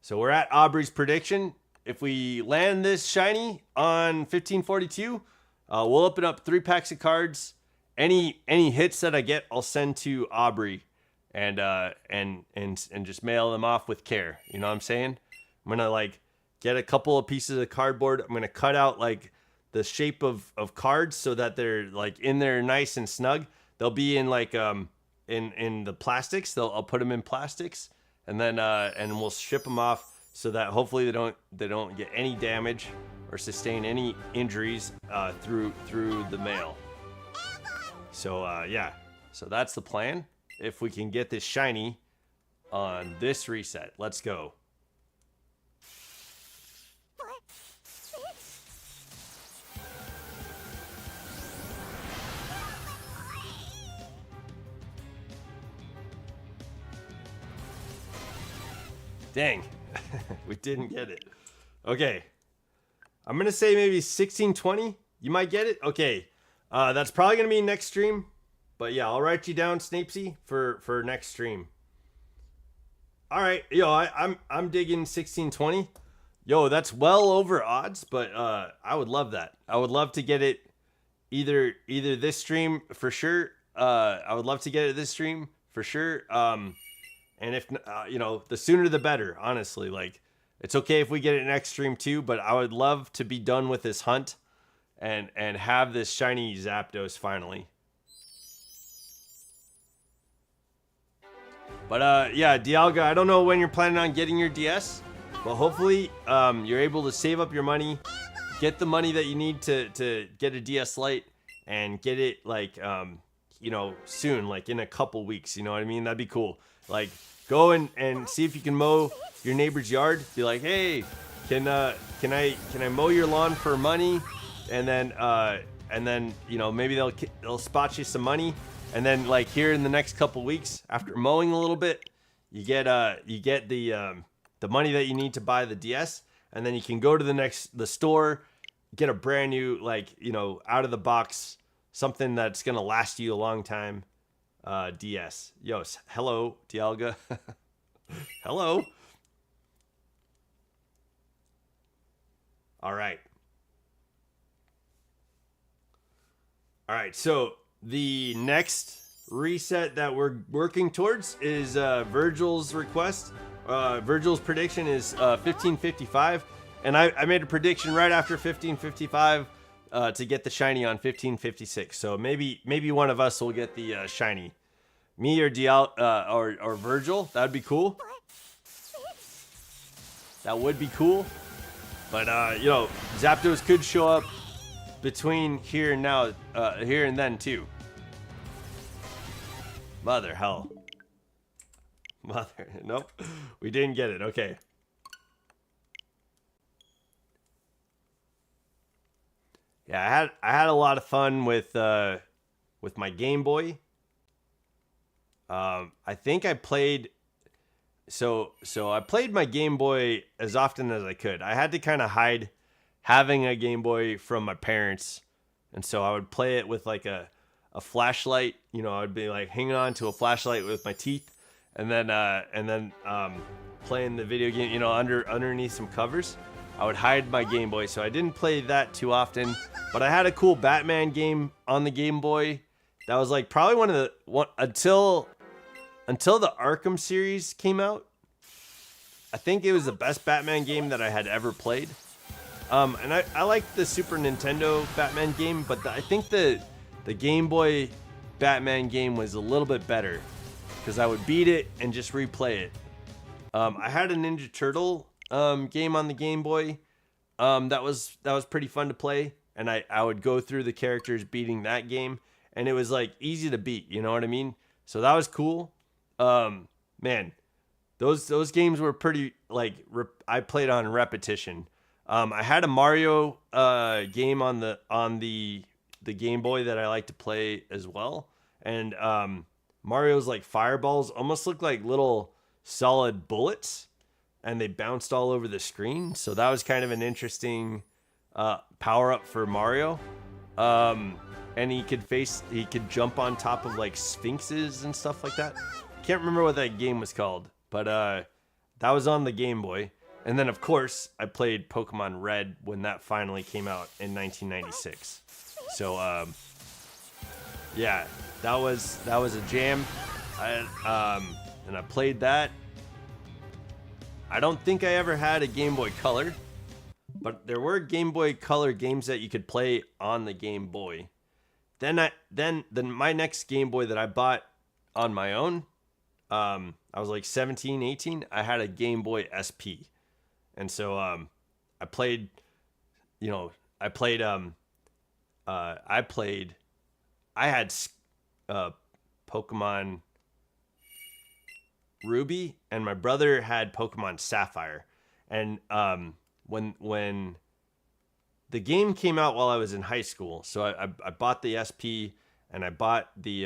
So we're at Aubrey's prediction. If we land this shiny on 1542, we'll open up 3 packs of cards. Any hits that I get, I'll send to Aubrey and just mail them off with care. You know what I'm saying? I'm gonna like get a couple of pieces of cardboard. I'm gonna cut out like the shape of cards so that they're like in there nice and snug. They'll be in like in the plastics. I'll put them in plastics, and then and we'll ship them off so that hopefully they don't get any damage or sustain any injuries through the mail. So yeah, so that's the plan. If we can get this shiny on this reset, let's go. Dang, we didn't get it. Okay, I'm gonna say maybe 1620. You might get it. Okay, that's probably gonna be next stream. But yeah, I'll write you down, Snapesy, for next stream. All right, yo, I'm digging 1620. Yo, that's well over odds, but I would love that. I would love to get it either this stream for sure. I would love to get it this stream for sure. And if you know, the sooner the better. Honestly, like it's okay if we get it next stream too, but I would love to be done with this hunt and have this shiny Zapdos finally. But yeah, Dialga, I don't know when you're planning on getting your DS, but hopefully you're able to save up your money, get the money that you need to get a DS Lite, and get it like you know, soon, like in a couple weeks. You know what I mean? That'd be cool. Like go and see if you can mow your neighbor's yard. Be like, hey, can I mow your lawn for money? And then you know, maybe they'll spot you some money, And then like here in the next couple weeks, after mowing a little bit, you get the money that you need to buy the DS, and then you can go to the store, get a brand new, like, you know, out of the box, something that's gonna last you a long time. DS. Yo, hello, Dialga. Hello. All right. So the next reset that we're working towards is Virgil's request. Virgil's prediction is 1555, and I made a prediction right after 1555 to get the shiny on 1556. So maybe one of us will get the shiny. Me or or Virgil. That'd be cool. That would be cool. But you know, Zapdos could show up between here and now, here and then too. Mother hell. Mother, nope, we didn't get it. Okay. Yeah, I had a lot of fun with my Game Boy. I think I played. So I played my Game Boy as often as I could. I had to kind of hide having a Game Boy from my parents, and so I would play it with like a flashlight. You know, I'd be like hanging on to a flashlight with my teeth, and then playing the video game. You know, underneath some covers. I would hide my Game Boy, so I didn't play that too often. But I had a cool Batman game on the Game Boy. That was like probably one until the Arkham series came out. I think it was the best Batman game that I had ever played. And I liked the Super Nintendo Batman game, but I think the Game Boy Batman game was a little bit better because I would beat it and just replay it. I had a Ninja Turtle game on the Game Boy. That was pretty fun to play, and I would go through the characters beating that game, and it was like easy to beat. You know what I mean? So that was cool. Man, those games were pretty like I played on repetition. I had a Mario game on the Game Boy that I like to play as well, and Mario's like fireballs almost look like little solid bullets, and they bounced all over the screen. So that was kind of an interesting power up for Mario. And he could jump on top of like sphinxes and stuff like that. Can't remember what that game was called, but that was on the Game Boy. And then of course I played Pokemon Red when that finally came out in 1996. So yeah, that was a jam. And I played that. I don't think I ever had a Game Boy Color, but there were Game Boy Color games that you could play on the Game Boy. Then my next Game Boy that I bought on my own, I was like 17, 18. I had a Game Boy SP, and so I played Pokemon Ruby, and my brother had Pokemon Sapphire. And when the game came out while I was in high school, so I bought the SP and I bought the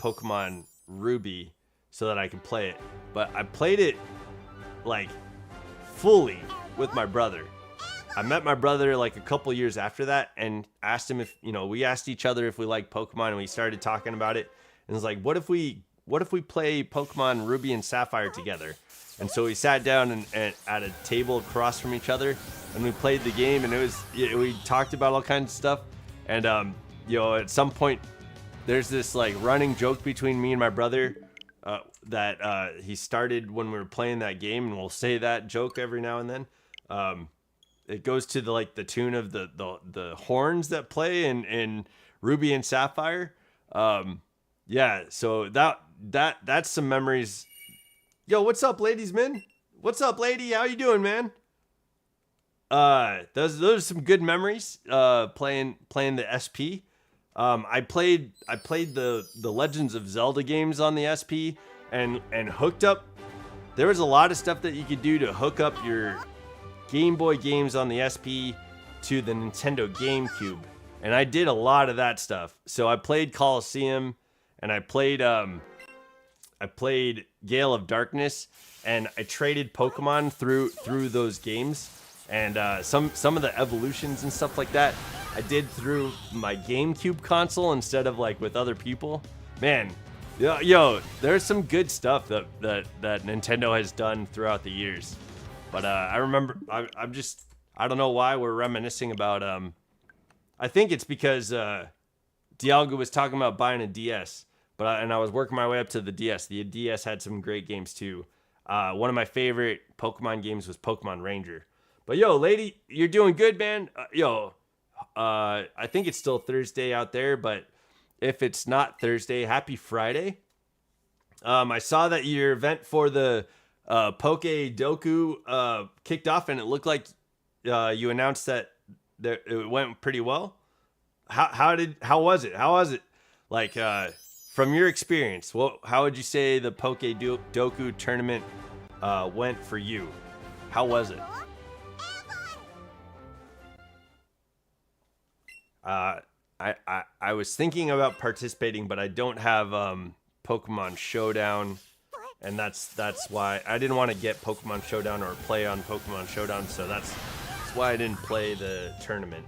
Pokemon Ruby so that I could play it. But I played it like fully with my brother. I met my brother like a couple years after that and asked him if, we asked each other if we liked Pokemon, and we started talking about it. And it was like, what if we play Pokemon Ruby and Sapphire together? And so we sat down and at a table across from each other, and we played the game, and we talked about all kinds of stuff. And at some point there's this like running joke between me and my brother that he started when we were playing that game, and we'll say that joke every now and then. It goes to the tune of the horns that play in Ruby and Sapphire. Yeah, so that's some memories. Yo, what's up, ladies, man? What's up, lady? How you doing, man? Those are some good memories. Playing the SP. I played the Legends of Zelda games on the SP and hooked up. There was a lot of stuff that you could do to hook up your Game Boy games on the SP to the Nintendo GameCube. and I did a lot of that stuff. So I played Coliseum, and I played Gale of Darkness, and I traded Pokemon through those games, and some of the evolutions and stuff like that I did through my GameCube console instead of like with other people. Man, yo, there's some good stuff that Nintendo has done throughout the years. But I remember, I don't know why we're reminiscing about. I think it's because Dialga was talking about buying a DS. And I was working my way up to the DS. The DS had some great games too. One of my favorite Pokemon games was Pokemon Ranger. But yo, lady, you're doing good, man. I think it's still Thursday out there, but if it's not Thursday, happy Friday. I saw that your event for the Poke Doku kicked off, and it looked like you announced that it went pretty well. How was it? How was it? Like, from your experience, how would you say the Poke Doku tournament went for you? How was it? I was thinking about participating, but I don't have Pokemon Showdown, and that's why I didn't want to get Pokemon Showdown or play on Pokemon Showdown, so that's why I didn't play the tournament.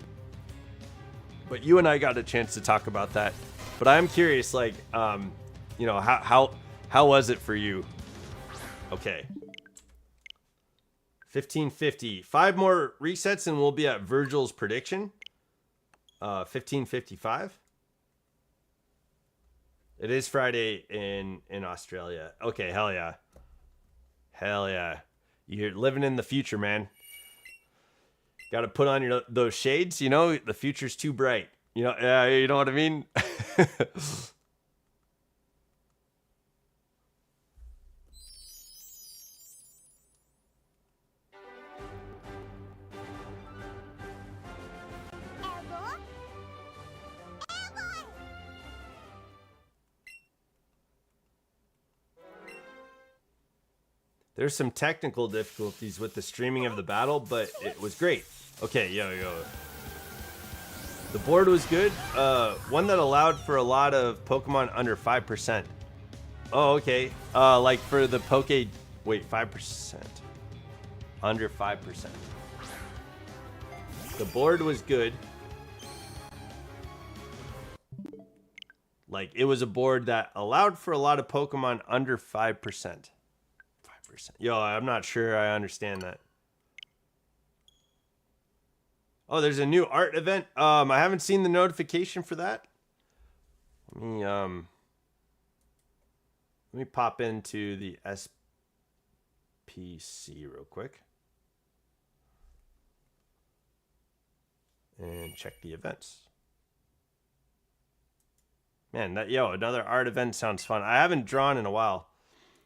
But you and I got a chance to talk about that. But I'm curious, like, you know, how was it for you? Okay. 1550. 5 more resets and we'll be at Virgil's prediction. 1555. It is Friday in Australia. Okay, hell yeah. Hell yeah. You're living in the future, man. Got to put on those shades, you know, the future's too bright. You know, you know what I mean? There's some technical difficulties with the streaming of the battle, but it was great. Okay, yo. The board was good. One that allowed for a lot of Pokemon under 5%. Oh, okay. Like for the wait, 5%. Under 5%. The board was good. Like, it was a board that allowed for a lot of Pokemon under 5%. 5%. Yo, I'm not sure I understand that. Oh, there's a new art event. I haven't seen the notification for that. Let me pop into the SPC real quick and check the events. Man, another art event sounds fun. I haven't drawn in a while.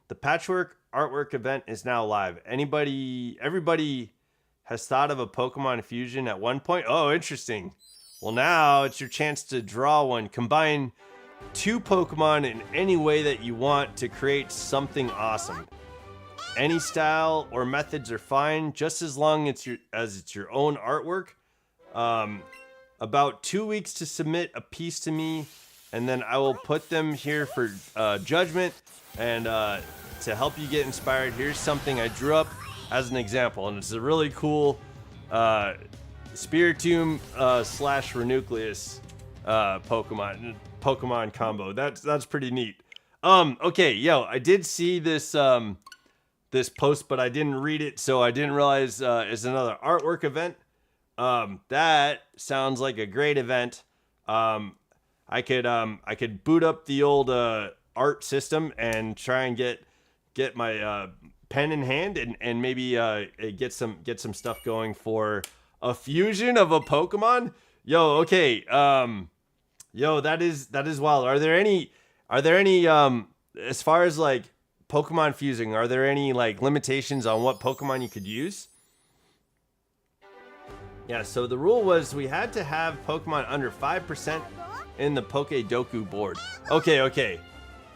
The patchwork artwork event is now live. Everybody has thought of a Pokemon fusion at one point. Oh, interesting. Well, now it's your chance to draw one. Combine 2 Pokemon in any way that you want to create something awesome. Any style or methods are fine, just as long as it's your own artwork. About 2 weeks to submit a piece to me, and then I will put them here for judgment and to help you get inspired. Here's something I drew up as an example, and it's a really cool Spiritomb / Renucleus Pokemon combo. That's pretty neat. Okay, I did see this this post, but I didn't read it, so I didn't realize it's another artwork event. That sounds like a great event. I could boot up the old art system and try and get my pen in hand and maybe get some stuff going for a fusion of a Pokemon. Okay. That is wild. Are there any as far as like Pokemon fusing, are there any like limitations on what Pokemon you could use? Yeah, so the rule was we had to have Pokemon under 5% in the Poke Doku board. Okay.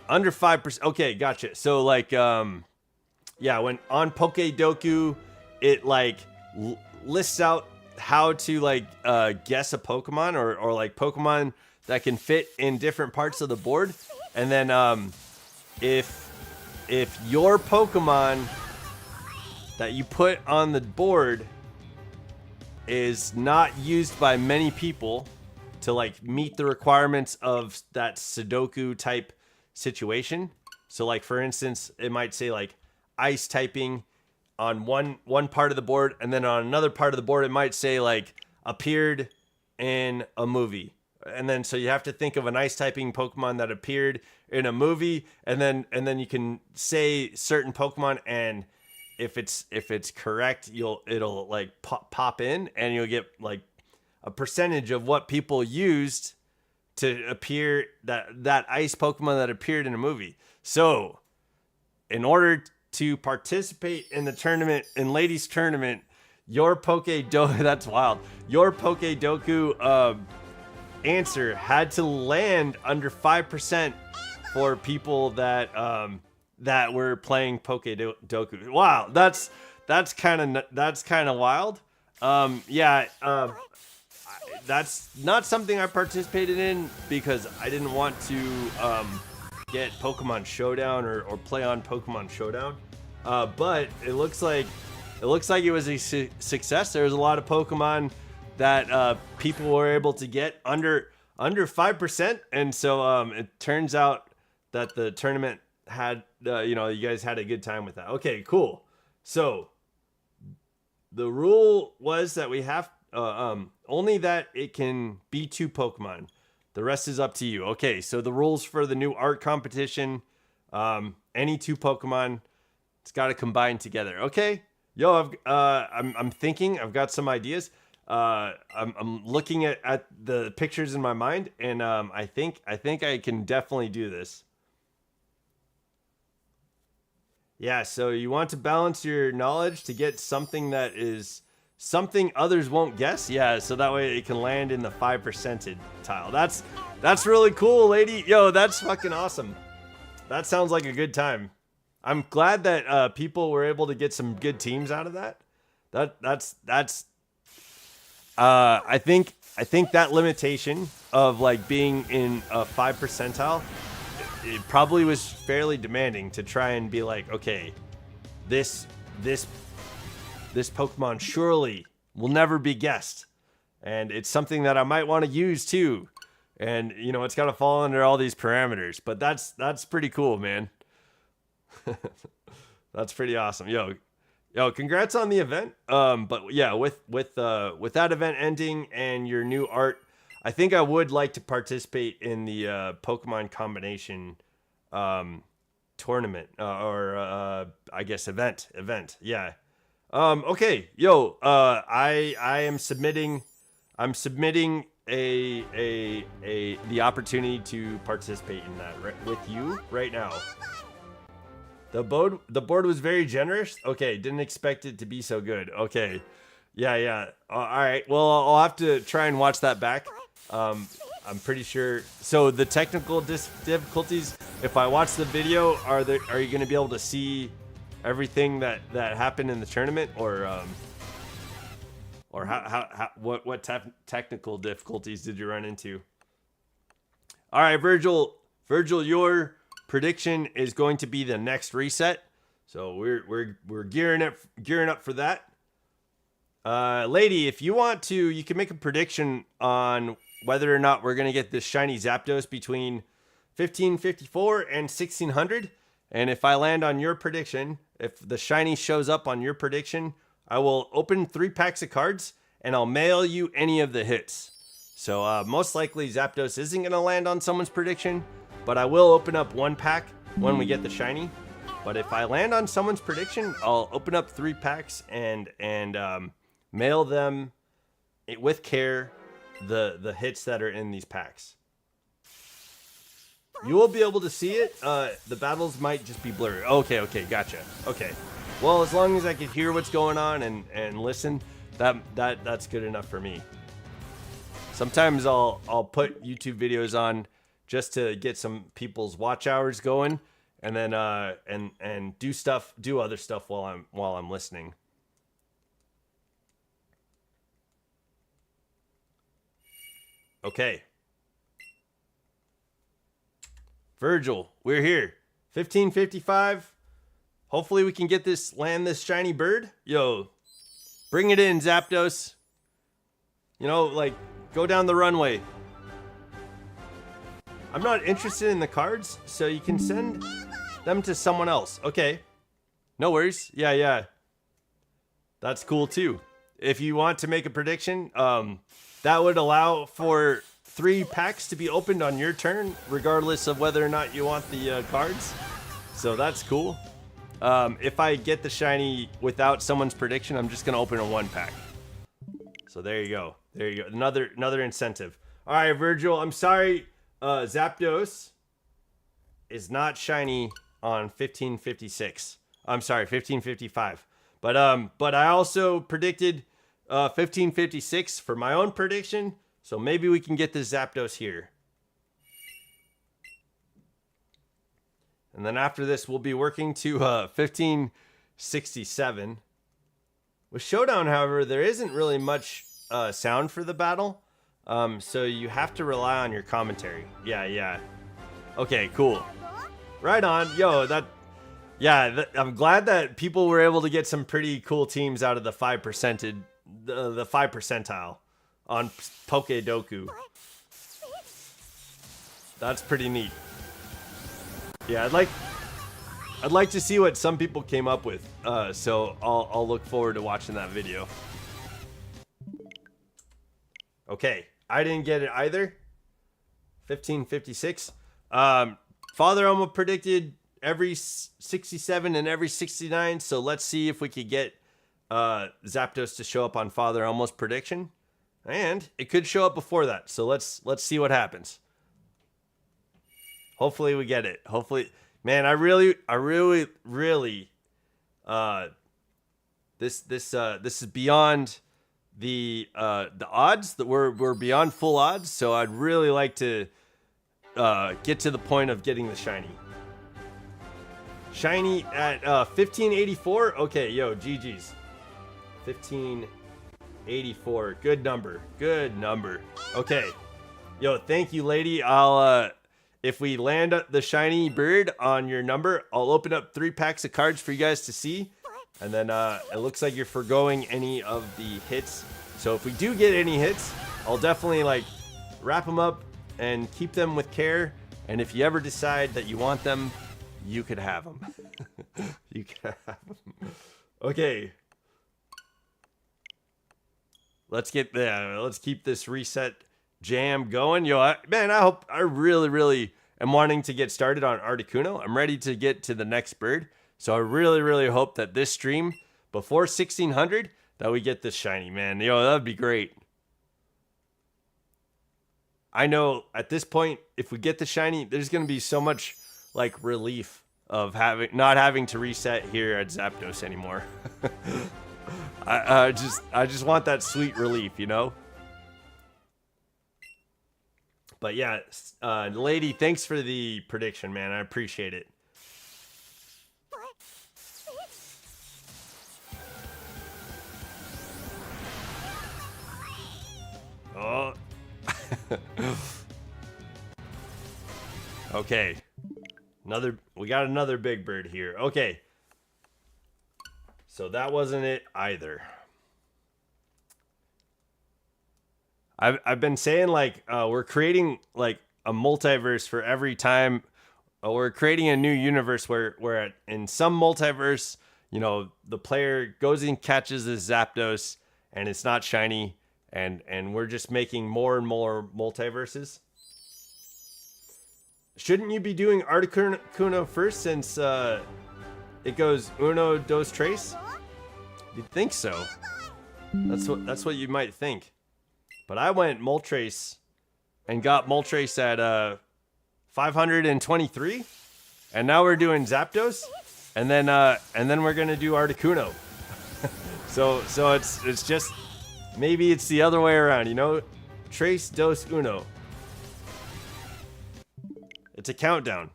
Under 5%. Okay, gotcha. So like when on Poke Doku, it like lists out how to like guess a Pokemon or like Pokemon that can fit in different parts of the board, and then if your Pokemon that you put on the board is not used by many people to like meet the requirements of that Sudoku type situation. So like for instance, it might say like ice typing on one part of the board, and then on another part of the board it might say like appeared in a movie. And then so you have to think of an ice typing Pokemon that appeared in a movie, and then you can say certain Pokemon, and if it's correct, it'll like pop in, and you'll get like a percentage of what people used to appear that ice Pokemon that appeared in a movie. So in order to participate in the tournament, in ladies tournament, your that's wild. Your Pokedoku answer had to land under 5% for people that that were playing Pokedoku. Wow, that's kind of wild. That's not something I participated in because I didn't want to get Pokemon Showdown or play on Pokemon Showdown. But it looks like it was a success. There was a lot of Pokemon that people were able to get under 5%, and so it turns out that the tournament had you guys had a good time with that. Okay, cool. So the rule was that we have only that it can be 2 Pokemon. The rest is up to you. Okay, so the rules for the new art competition, any 2 Pokemon, it's got to combine together. Okay, yo, I'm thinking, I've got some ideas. I'm looking at the pictures in my mind, and I think I can definitely do this. Yeah, so you want to balance your knowledge to get something that is something others won't guess. Yeah, so that way it can land in the 5% tile. That's really cool, lady. Yo, that's fucking awesome. That sounds like a good time. I'm glad that people were able to get some good teams out of that. That's I think that limitation of like being in a 5 percentile, it probably was fairly demanding to try and be like, okay, this Pokemon surely will never be guessed, and it's something that I might want to use too, and it's got to fall under all these parameters. But that's pretty cool, man. That's pretty awesome. Yo, congrats on the event. But yeah, with that event ending and your new art, I think I would like to participate in the Pokemon combination tournament or I guess event. Yeah. Okay, yo, I am submitting. I'm submitting the opportunity to participate in that with you right now. The board was very generous. Okay, didn't expect it to be so good. Okay, yeah. All right. Well, I'll have to try and watch that back. I'm pretty sure. So the technical difficulties. If I watch the video, are you going to be able to see everything that happened in the tournament, or what technical difficulties did you run into? All right, Virgil, your prediction is going to be the next reset, so we're gearing up for that. Lady, if you want to, you can make a prediction on whether or not we're gonna get this shiny Zapdos between 1554 and 1600. And if I land on your prediction, if the shiny shows up on your prediction, I will open 3 packs of cards and I'll mail you any of the hits. So most likely Zapdos isn't gonna land on someone's prediction, but I will open up 1 pack when we get the shiny. But if I land on someone's prediction, I'll open up 3 packs and mail them with care the hits that are in these packs. You will be able to see it. The battles might just be blurry. Okay, gotcha. Okay. Well, as long as I can hear what's going on and listen, that's good enough for me. Sometimes I'll put YouTube videos on just to get some people's watch hours going, and then and do other stuff while I'm listening. Okay. Virgil, we're here. 1555. Hopefully we can get this, land this shiny bird. Yo, bring it in, Zapdos. You know, like, go down the runway. I'm not interested in the cards, so you can send them to someone else. Okay. No worries. Yeah. That's cool too. If you want to make a prediction, that would allow for 3 packs to be opened on your turn, regardless of whether or not you want the cards. So that's cool. If I get the shiny without someone's prediction, I'm just gonna open a 1 pack. So there you go. There you go. Another incentive. All right, Virgil. I'm sorry. Zapdos is not shiny on 1556. I'm sorry, 1555. But I also predicted 1556 for my own prediction. So maybe we can get the Zapdos here. And then after this, we'll be working to 1567. With Showdown, however, there isn't really much sound for the battle. So you have to rely on your commentary. Yeah. Okay, cool. Right on. Yo, I'm glad that people were able to get some pretty cool teams out of the 5 percentile on Pokedoku. That's pretty neat. Yeah, I'd like to see what some people came up with. So I'll look forward to watching that video. Okay, I didn't get it either. 1556. Father Elmo predicted every 67 and every 69, so let's see if we could get Zapdos to show up on Father Elmo's prediction, and it could show up before that. So let's see what happens. Hopefully we get it. Hopefully, man, I really this is beyond the odds, that we're beyond full odds. So I'd really like to get to the point of getting the shiny. Shiny at 1584. Okay, yo, GG's. 1584. Good number. Okay. Yo, thank you, lady. I'll if we land the shiny bird on your number, I'll open up 3 packs of cards for you guys to see. And then it looks like you're forgoing any of the hits. So if we do get any hits, I'll definitely like wrap them up and keep them with care. And if you ever decide that you want them, you could have them. You can have them. Okay. Let's keep this reset jam going. Yo, I really am wanting to get started on Articuno. I'm ready to get to the next bird. So I really hope that this stream, before 1600, that we get this shiny, man. Yo, that'd be great. I know at this point, if we get the shiny, there's going to be so much like relief of not having to reset here at Zapdos anymore. I just want that sweet relief, you know? But yeah, lady, thanks for the prediction, man. I appreciate it. Oh. Okay. We got another big bird here. Okay. So that wasn't it either. I've been saying like we're creating like a multiverse for every time. We're creating a new universe where in some multiverse, you know, the player goes and catches this Zapdos and it's not shiny, and we're just making more and more multiverses. Shouldn't you be doing Articuno first, since it goes uno, dos, tres? You'd think so. That's what you might think. But I went Moltres and got Moltres at 523, and now we're doing Zapdos, and then we're gonna do Articuno. so it's just, maybe it's the other way around, you know? Tres, dos, uno. It's a countdown.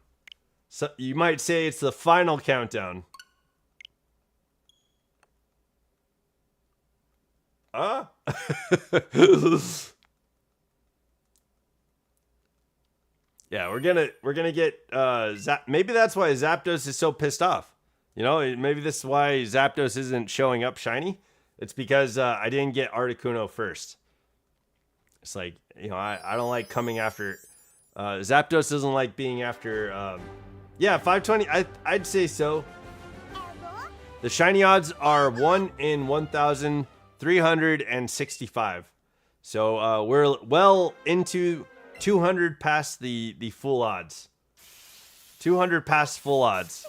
So you might say it's the final countdown. Yeah, we're gonna get maybe that's why Zapdos is so pissed off. You know, maybe this is why Zapdos isn't showing up shiny. It's because I didn't get Articuno first. It's like, you know, I don't like coming after Zapdos doesn't like being after yeah, 520. I'd say so. The shiny odds are 1 in 1,365. So we're well into 200 past the full odds. 200 past full odds.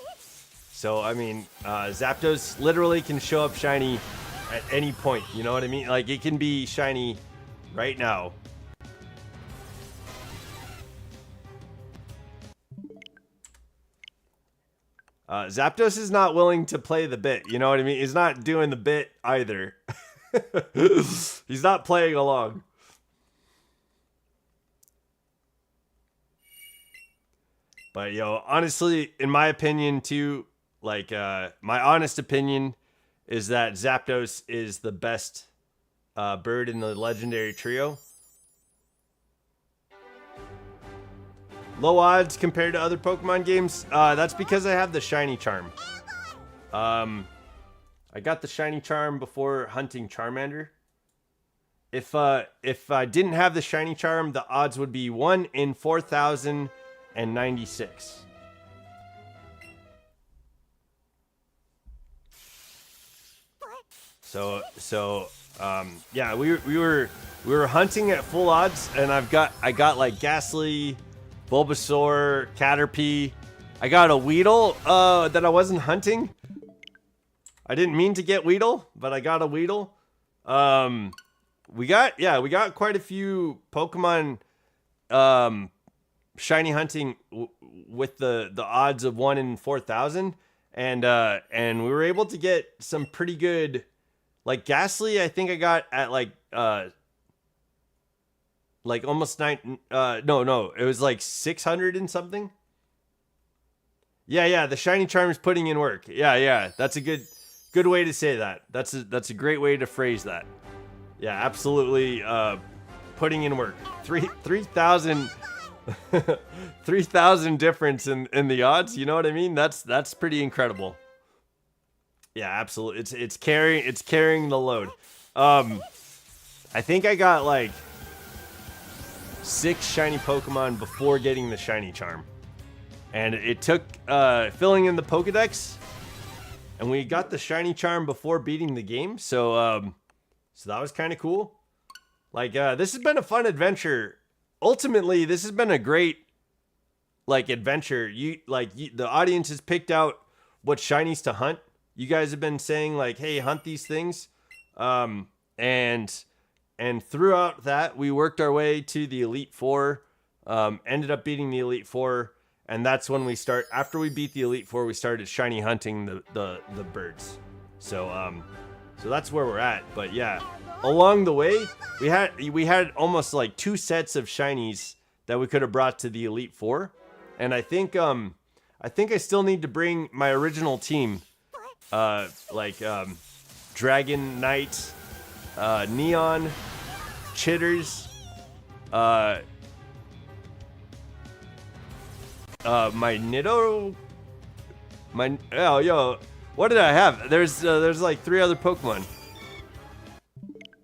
So I mean, Zapdos literally can show up shiny at any point. You know what I mean? Like, it can be shiny right now. Zapdos is not willing to play the bit. You know what I mean? He's not doing the bit either. He's not playing along. But, yo, honestly, in my opinion, too, like, my honest opinion is that Zapdos is the best bird in the legendary trio. Low odds compared to other Pokemon games. That's because I have the shiny charm. I got the shiny charm before hunting Charmander. If I didn't have the shiny charm, the odds would be 1 in 4,096. So yeah, we were hunting at full odds, and I got like Ghastly, Bulbasaur, Caterpie. I got a Weedle that I wasn't hunting. I didn't mean to get Weedle, but I got a Weedle. We got quite a few Pokemon shiny hunting with the odds of 1 in 4,000, and we were able to get some pretty good, like Ghastly. I think I got at like almost 9. No, it was like 600 and something. Yeah, the shiny charm is putting in work. Yeah, that's a good way to say that. That's a great way to phrase that. Yeah, absolutely. Putting in work. 3,000 3,000 difference in the odds. You know what I mean? That's pretty incredible. Yeah, absolutely. It's carrying the load. I think I got like 6 shiny Pokemon before getting the shiny charm, and it took filling in the Pokedex, and we got the shiny charm before beating the game. So that was kind of cool. Like, this has been a fun adventure. Ultimately, this has been a great, like, adventure. The audience has picked out what shinies to hunt. You guys have been saying, like, hey, hunt these things. And throughout that, we worked our way to the Elite Four. Ended up beating the Elite Four. And that's when after we beat the Elite Four, we started shiny hunting the birds. So that's where we're at. But yeah, along the way, we had almost like 2 sets of shinies that we could have brought to the Elite Four. And I think I still need to bring my original team, Dragon Knight, Neon, Chitters, my Niddo, what did I have? There's like 3 other Pokemon.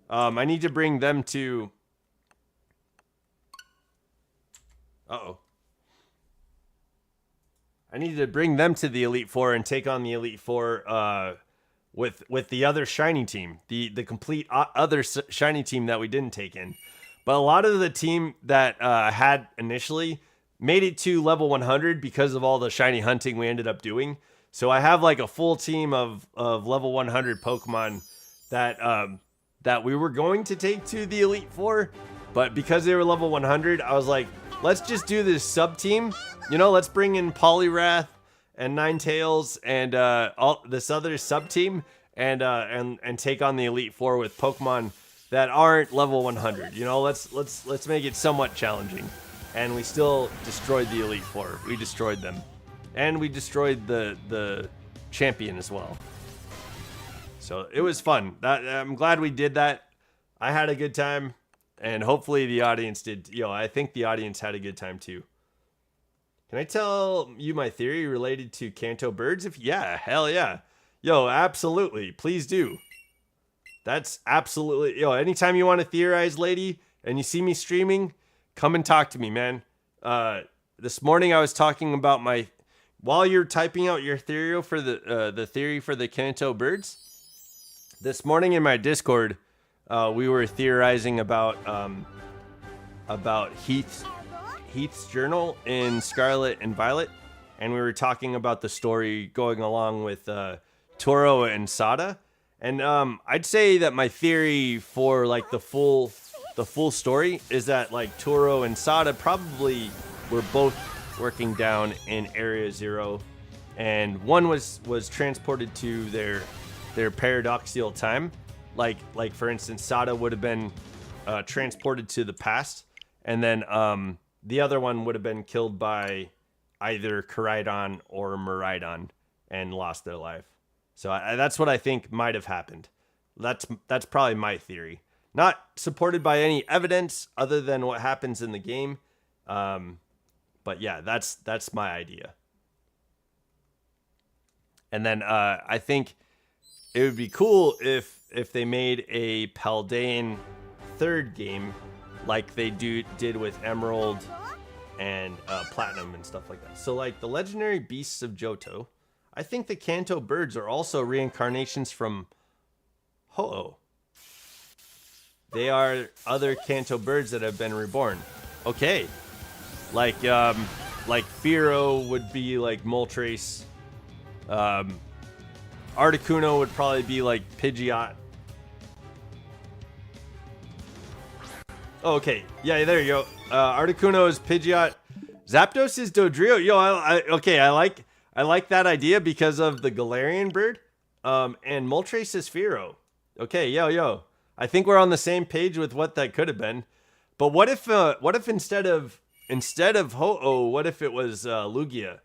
I need to bring them to. I need to bring them to the Elite Four and take on the Elite Four with the other shiny team, the complete other shiny team that we didn't take in. But a lot of the team that had initially made it to level 100 because of all the shiny hunting we ended up doing. So I have like a full team of level 100 Pokemon that we were going to take to the Elite Four, but because they were level 100, I was like, let's just do this sub team. You know, let's bring in Poliwrath and Ninetales and all this other sub team and take on the Elite Four with Pokemon that aren't level 100. You know, let's make it somewhat challenging. And we still destroyed the Elite Four. We destroyed them, and we destroyed the champion as well. So it was fun. I'm glad we did that. I had a good time, and hopefully the audience did. I think the audience had a good time too. Can I tell you my theory related to Kanto birds? Yeah, hell yeah. Yo, absolutely. Please do. That's absolutely... Yo, anytime you want to theorize, lady, and you see me streaming, come and talk to me, man. This morning I was talking about my... While you're typing out your theory for the theory for the Kanto birds, this morning in my Discord, we were theorizing about Heath's journal in Scarlet and Violet, and we were talking about the story going along with Toro and Sada, and I'd say that my theory for like the full story is that like Toro and Sada probably were both working down in Area Zero, and one was transported to their paradoxical time, like for instance Sada would have been transported to the past, and then the other one would have been killed by either Koraidon or Miraidon and lost their life. So that's what I think might have happened. That's probably my theory. Not supported by any evidence other than what happens in the game. But yeah, that's my idea. And then I think it would be cool if they made a Paldean third game like they did with Emerald and Platinum and stuff like that. So like the legendary beasts of Johto, I think the Kanto birds are also reincarnations from Ho-Oh. They are other Kanto birds that have been reborn. Okay. Like Fearow would be like Moltres. Articuno would probably be like Pidgeot. Oh, okay. Yeah, there you go. Articuno is Pidgeot. Zapdos is Dodrio. Yo, I like that idea because of the Galarian bird. And Moltres is Fearow. Okay, yo. I think we're on the same page with what that could have been. But what if instead of Ho-Oh, what if it was Lugia?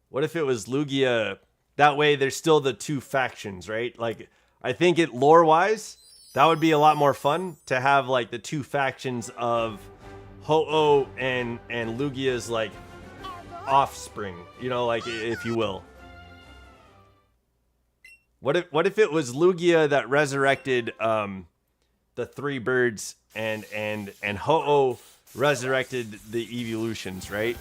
What if it was Lugia? That way there's still the two factions, right? Like I think lore-wise, that would be a lot more fun to have like the two factions of Ho-Oh and Lugia's like offspring, you know, like if you will. What if it was Lugia that resurrected the three birds and Ho-Oh resurrected the evolutions, right?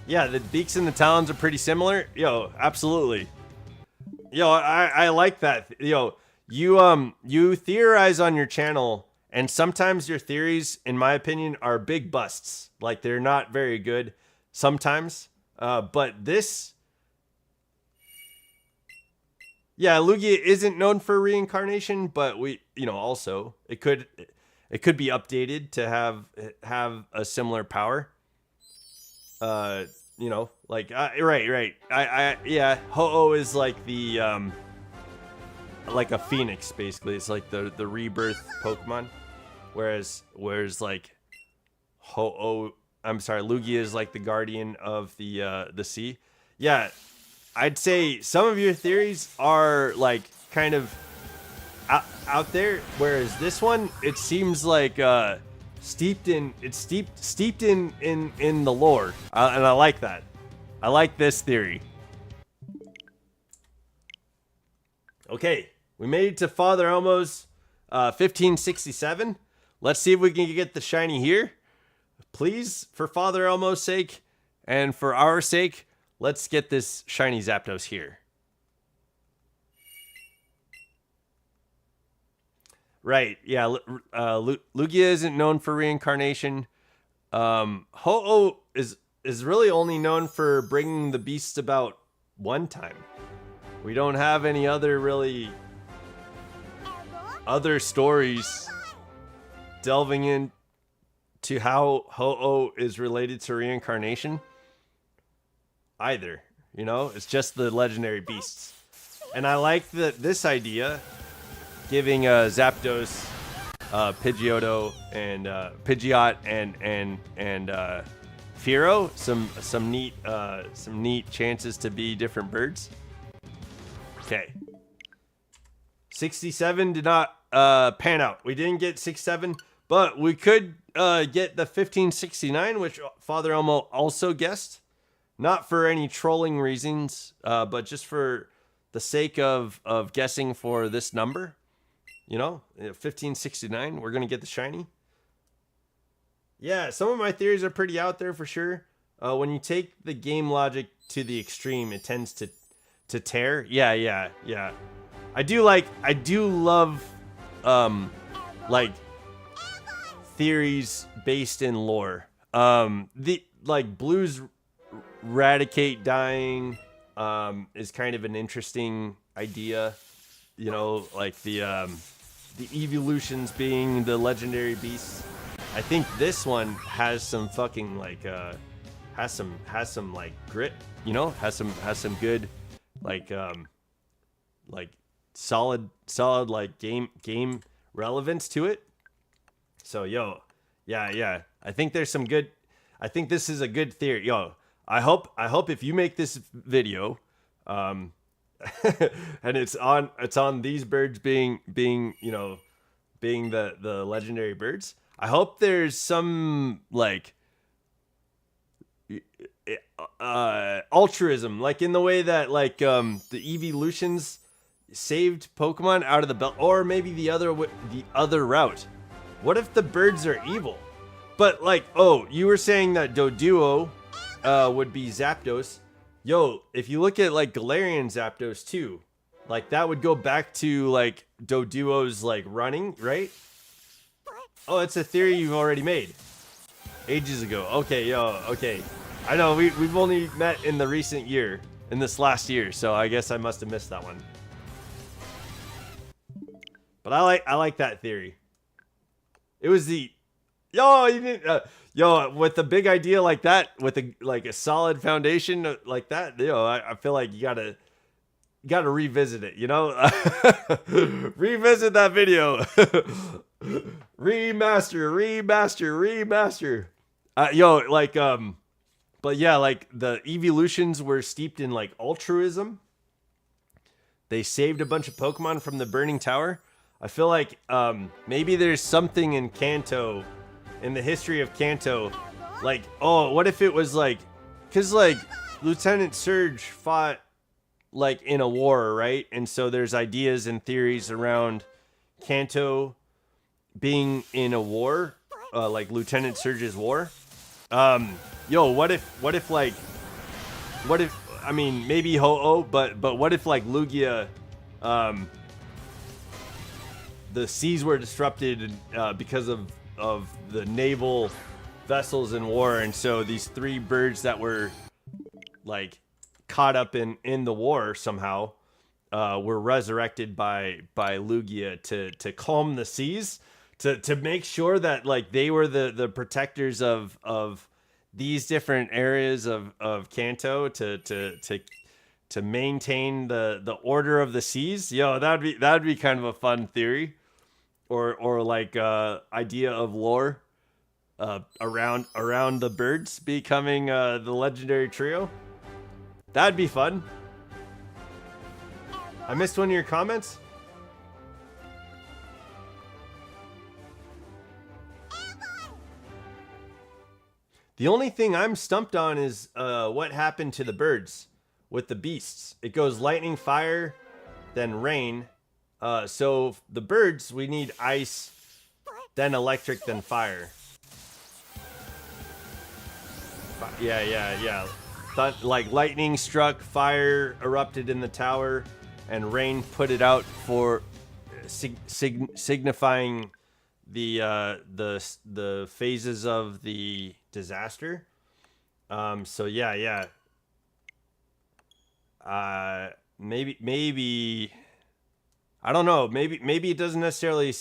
Yeah, the beaks and the talons are pretty similar. Yo, absolutely. Yo, I like that. Yo, you theorize on your channel, and sometimes your theories, in my opinion, are big busts. Like they're not very good sometimes. But this, yeah, Lugia isn't known for reincarnation, but also it could be updated to have a similar power. Right. Yeah, Ho-Oh is like the like a phoenix basically. It's like the rebirth Pokemon, whereas like Lugia is like the guardian of the sea. Yeah, I'd say some of your theories are like kind of out there, whereas this one, it seems like steeped in the lore, and I like that. I like this theory. Okay, we made it to Father Elmo's 1567. Let's see if we can get the shiny here. Please, for Father Elmo's sake and for our sake, let's get this shiny Zapdos here. Right, yeah, Lugia isn't known for reincarnation. Ho-Oh is really only known for bringing the beasts about one time. We don't have any other stories delving into how Ho-Oh is related to reincarnation either. You know, it's just the legendary beasts. And I like this idea, giving Zapdos, Pidgeotto, and Pidgeot and Fearow some neat chances to be different birds. Okay. 67 did not pan out. We didn't get 6-7, but we could get the 1569, which Father Elmo also guessed. Not for any trolling reasons, but just for the sake of guessing for this number. You know, 1569, we're going to get the shiny. Yeah, some of my theories are pretty out there for sure. When you take the game logic to the extreme, it tends to tear. Yeah. I do love like theories based in lore. The like Blue's Eradicate dying is kind of an interesting idea. You know, like the evolutions being the legendary beasts. I think this one has some fucking like has some like grit, you know, has some good like solid like game relevance to it. So yo, yeah. I think there's some good. I think this is a good theory. Yo, I hope if you make this video, and it's on these birds being you know being the legendary birds. I hope there's some like altruism, like in the way that like the evolutions saved Pokemon out of the belt, or maybe the other route. What if the birds are evil? But like, oh, you were saying that Doduo would be Zapdos. Yo, if you look at like Galarian Zapdos too, like that would go back to like Doduo's like running, right? Oh, it's a theory you've already made ages ago. Okay, yo, okay. I know we've only met in this last year, so I guess I must have missed that one. But I like that theory. It was the you didn't with a big idea like that, with a solid foundation like that. I feel like you gotta revisit it. You know, revisit that video. Remaster. But yeah, like the evolutions were steeped in like altruism. They saved a bunch of Pokemon from the Burning Tower. I feel like maybe there's something in Kanto, in the history of Kanto, like, oh, what if it was like, because like Lieutenant Surge fought like in a war, right? And so there's ideas and theories around Kanto being in a war, like Lieutenant Surge's war. What if I mean maybe Ho-Oh, but what if like Lugia, the seas were disrupted because of the naval vessels in war, and so these three birds that were like caught up in the war somehow were resurrected by Lugia to calm the seas, to make sure that like they were the protectors of these different areas of Kanto to maintain the order of the seas. Yo, that'd be kind of a fun theory, or like idea of lore around the birds becoming the legendary trio. That'd be fun. I missed one of your comments. The only thing I'm stumped on is what happened to the birds with the beasts. It goes lightning, fire, then rain. So the birds, we need ice, then electric, then fire. Yeah. Like lightning struck, fire erupted in the tower, and rain put it out for signifying the phases of the disaster. So yeah. Maybe I don't know. Maybe it doesn't necessarily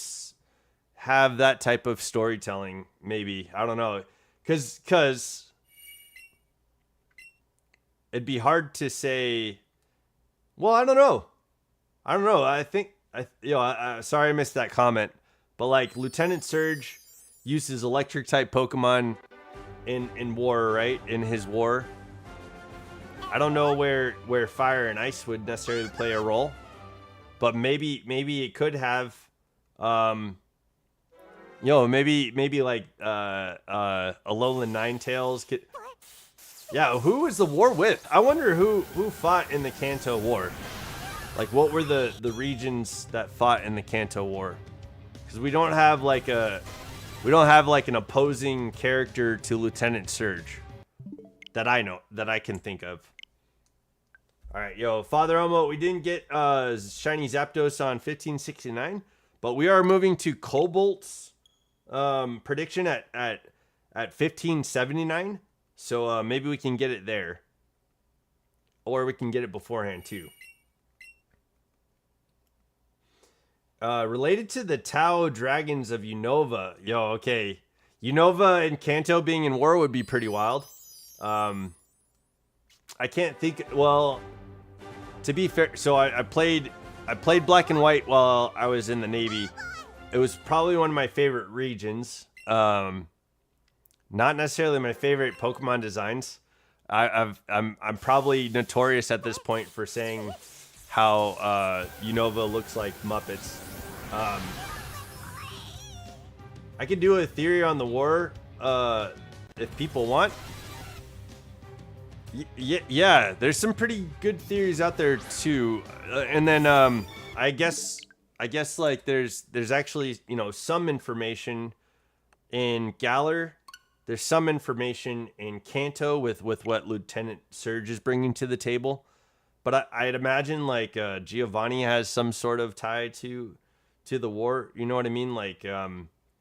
have that type of storytelling. Maybe I don't know, because it'd be hard to say. Well, I don't know. I think sorry I missed that comment. But like Lieutenant Surge uses electric type Pokemon in war, right? In his war. I don't know where fire and ice would necessarily play a role, but maybe it could have Maybe like Alolan Ninetales. Yeah, who was the war with? I wonder who fought in the Kanto War. Like, what were the regions that fought in the Kanto War? Because we don't have like an opposing character to Lieutenant Surge that I can think of. All right, yo, Father Elmo, we didn't get shiny Zapdos on 1569, but we are moving to Cobalt's prediction at 1579. So maybe we can get it there, or we can get it beforehand too. Related to the Tao Dragons of Unova, okay, Unova and Kanto being in war would be pretty wild. I can't think. Well, to be fair, so I played Black and White while I was in the Navy. It was probably one of my favorite regions. Not necessarily my favorite Pokemon designs. I'm probably notorious at this point for saying how Unova looks like Muppets. I could do a theory on the war if people want. Yeah, there's some pretty good theories out there too. And then I guess like there's actually some information in Galar. There's some information in Kanto with what Lieutenant Surge is bringing to the table. But I'd imagine like Giovanni has some sort of tie to the war. You know what I mean? Like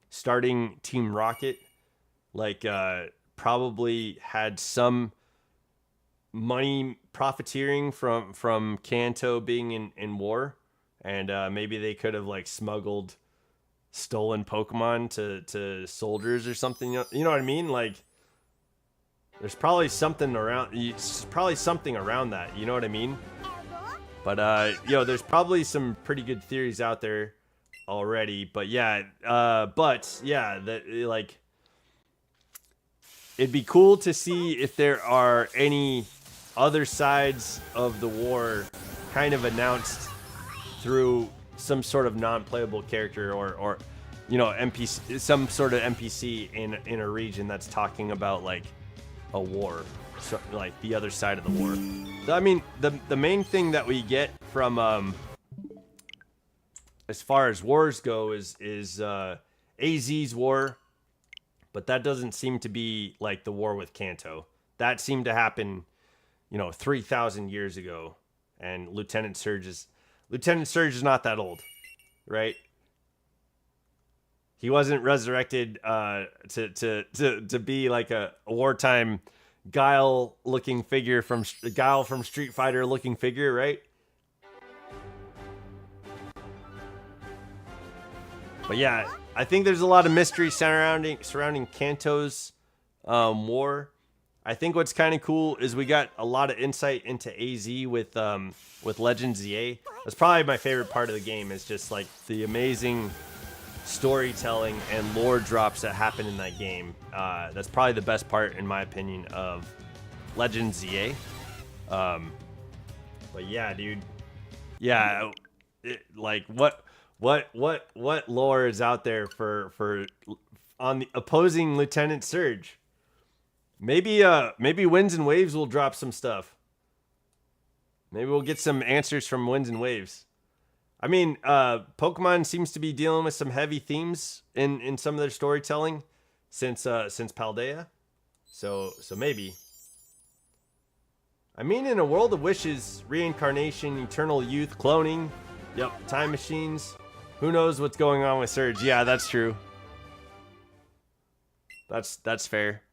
starting Team Rocket, like probably had some money profiteering from Kanto being in war. And maybe they could have like smuggled stolen Pokemon to soldiers or something. You know what I mean? Like there's probably something around that, you know what I mean? But there's probably some pretty good theories out there already. But yeah, like it'd be cool to see if there are any other sides of the war kind of announced through some sort of non-playable character or NPC, some sort of NPC in a region that's talking about like a war, so, like the other side of the war. I mean, the main thing that we get from as far as wars go is AZ's war, but that doesn't seem to be like the war with Kanto. That seemed to happen 3,000 years ago, and Lieutenant Surge is not that old, right? He wasn't resurrected to be like a wartime Guile from Street Fighter looking figure, right? But yeah, I think there's a lot of mystery surrounding Kanto's war. I think what's kind of cool is we got a lot of insight into AZ with Legends ZA. That's probably my favorite part of the game, is just like the amazing storytelling and lore drops that happen in that game. That's probably the best part, in my opinion, of Legends ZA. But yeah, dude. Yeah, like what lore is out there for on the opposing Lieutenant Surge? Maybe Winds and Waves will drop some stuff. Maybe we'll get some answers from Winds and Waves. I mean, Pokemon seems to be dealing with some heavy themes in some of their storytelling since Paldea. So maybe. I mean, in a world of wishes, reincarnation, eternal youth, cloning, time machines, who knows what's going on with Surge? Yeah, that's true. That's fair.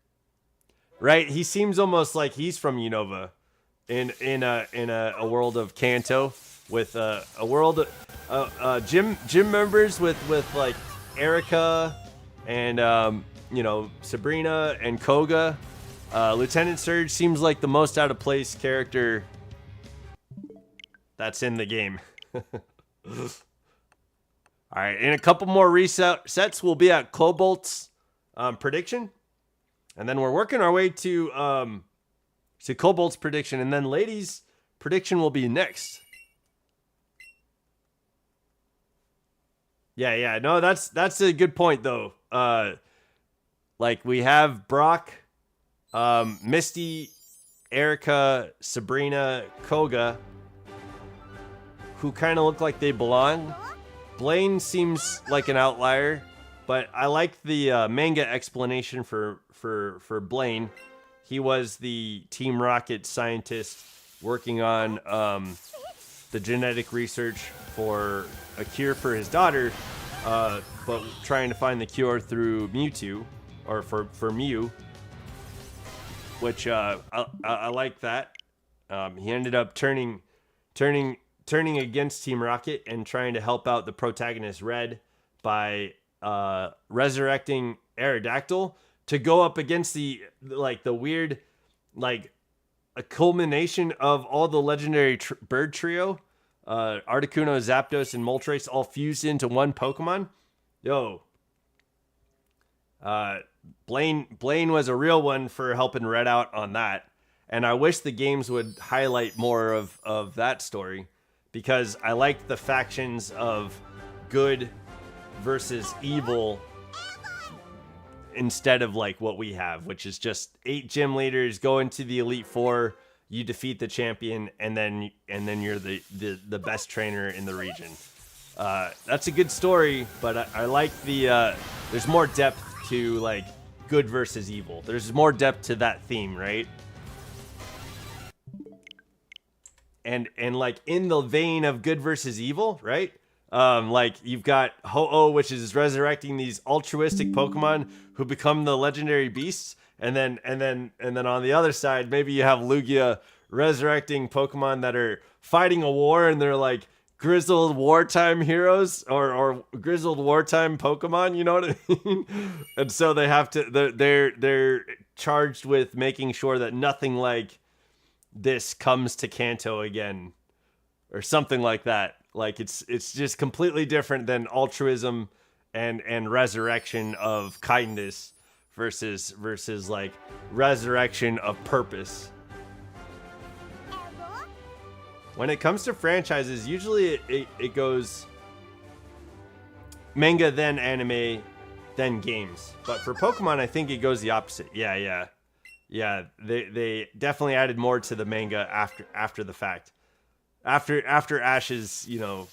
Right? He seems almost like he's from Unova in a world of Kanto, with a world of gym members with like Erica and Sabrina and Koga. Lieutenant Surge seems like the most out of place character that's in the game. All right, in a couple more resets, we'll be at Cobalt's prediction. And then we're working our way to Cobalt's prediction. And then Lady's prediction will be next. Yeah. No, that's a good point though. Like we have Brock, Misty, Erica, Sabrina, Koga, who kind of look like they belong. Blaine seems like an outlier, but I like the manga explanation for Blaine. He was the Team Rocket scientist working on the genetic research for a cure for his daughter, but trying to find the cure through Mewtwo, or for Mew, which I like that. He ended up turning against Team Rocket and trying to help out the protagonist Red by resurrecting Aerodactyl to go up against the weird, like, a culmination of all the legendary bird trio, Articuno, Zapdos, and Moltres all fused into one Pokemon. Yo, Blaine was a real one for helping Red out on that, and I wish the games would highlight more of that story, because I liked the factions of good versus evil instead of like what we have, which is just 8 gym leaders go into the Elite Four, you defeat the champion, and then you're the best trainer in the region. That's a good story, but I like the there's more depth to like good versus evil. There's more depth to that theme, right? And like in the vein of good versus evil, right? Like you've got Ho-Oh, which is resurrecting these altruistic Pokemon who become the legendary beasts, and then on the other side, maybe you have Lugia resurrecting Pokemon that are fighting a war, and they're like grizzled wartime heroes or grizzled wartime Pokemon, you know what I mean? And so they have to, they're charged with making sure that nothing like this comes to Kanto again, or something like that. Like it's just completely different than altruism and resurrection of kindness versus like resurrection of purpose. When it comes to franchises, usually it goes manga, then anime, then games. But for Pokemon, I think it goes the opposite. Yeah. They definitely added more to the manga after the fact. After Ash's, you know,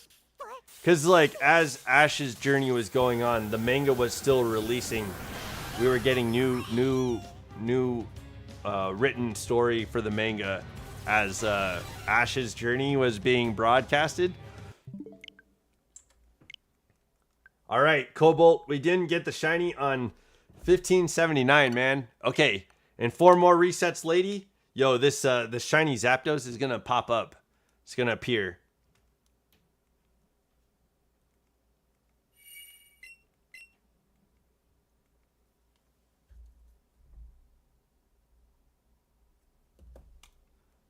because like as Ash's journey was going on, the manga was still releasing. We were getting new written story for the manga as Ash's journey was being broadcasted. All right, Cobalt, we didn't get the shiny on 1579, man. Okay, and 4 more resets, lady. Yo, this the shiny Zapdos is gonna pop up. It's gonna appear.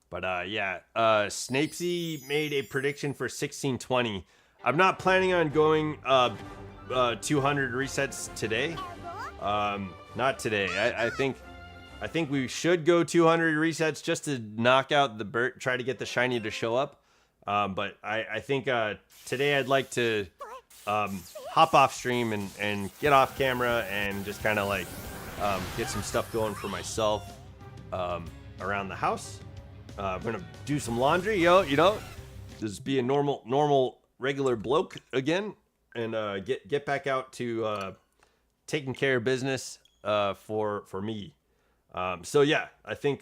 But yeah, Snapesy made a prediction for 1620. I'm not planning on going 200 resets today. Not today. I think we should go 200 resets just to knock out the bird, try to get the shiny to show up. But I think today I'd like to hop off stream and get off camera and just kind of like get some stuff going for myself around the house. I'm gonna do some laundry, you know, just be a normal regular bloke again, and get back out to taking care of business for me. So yeah, I think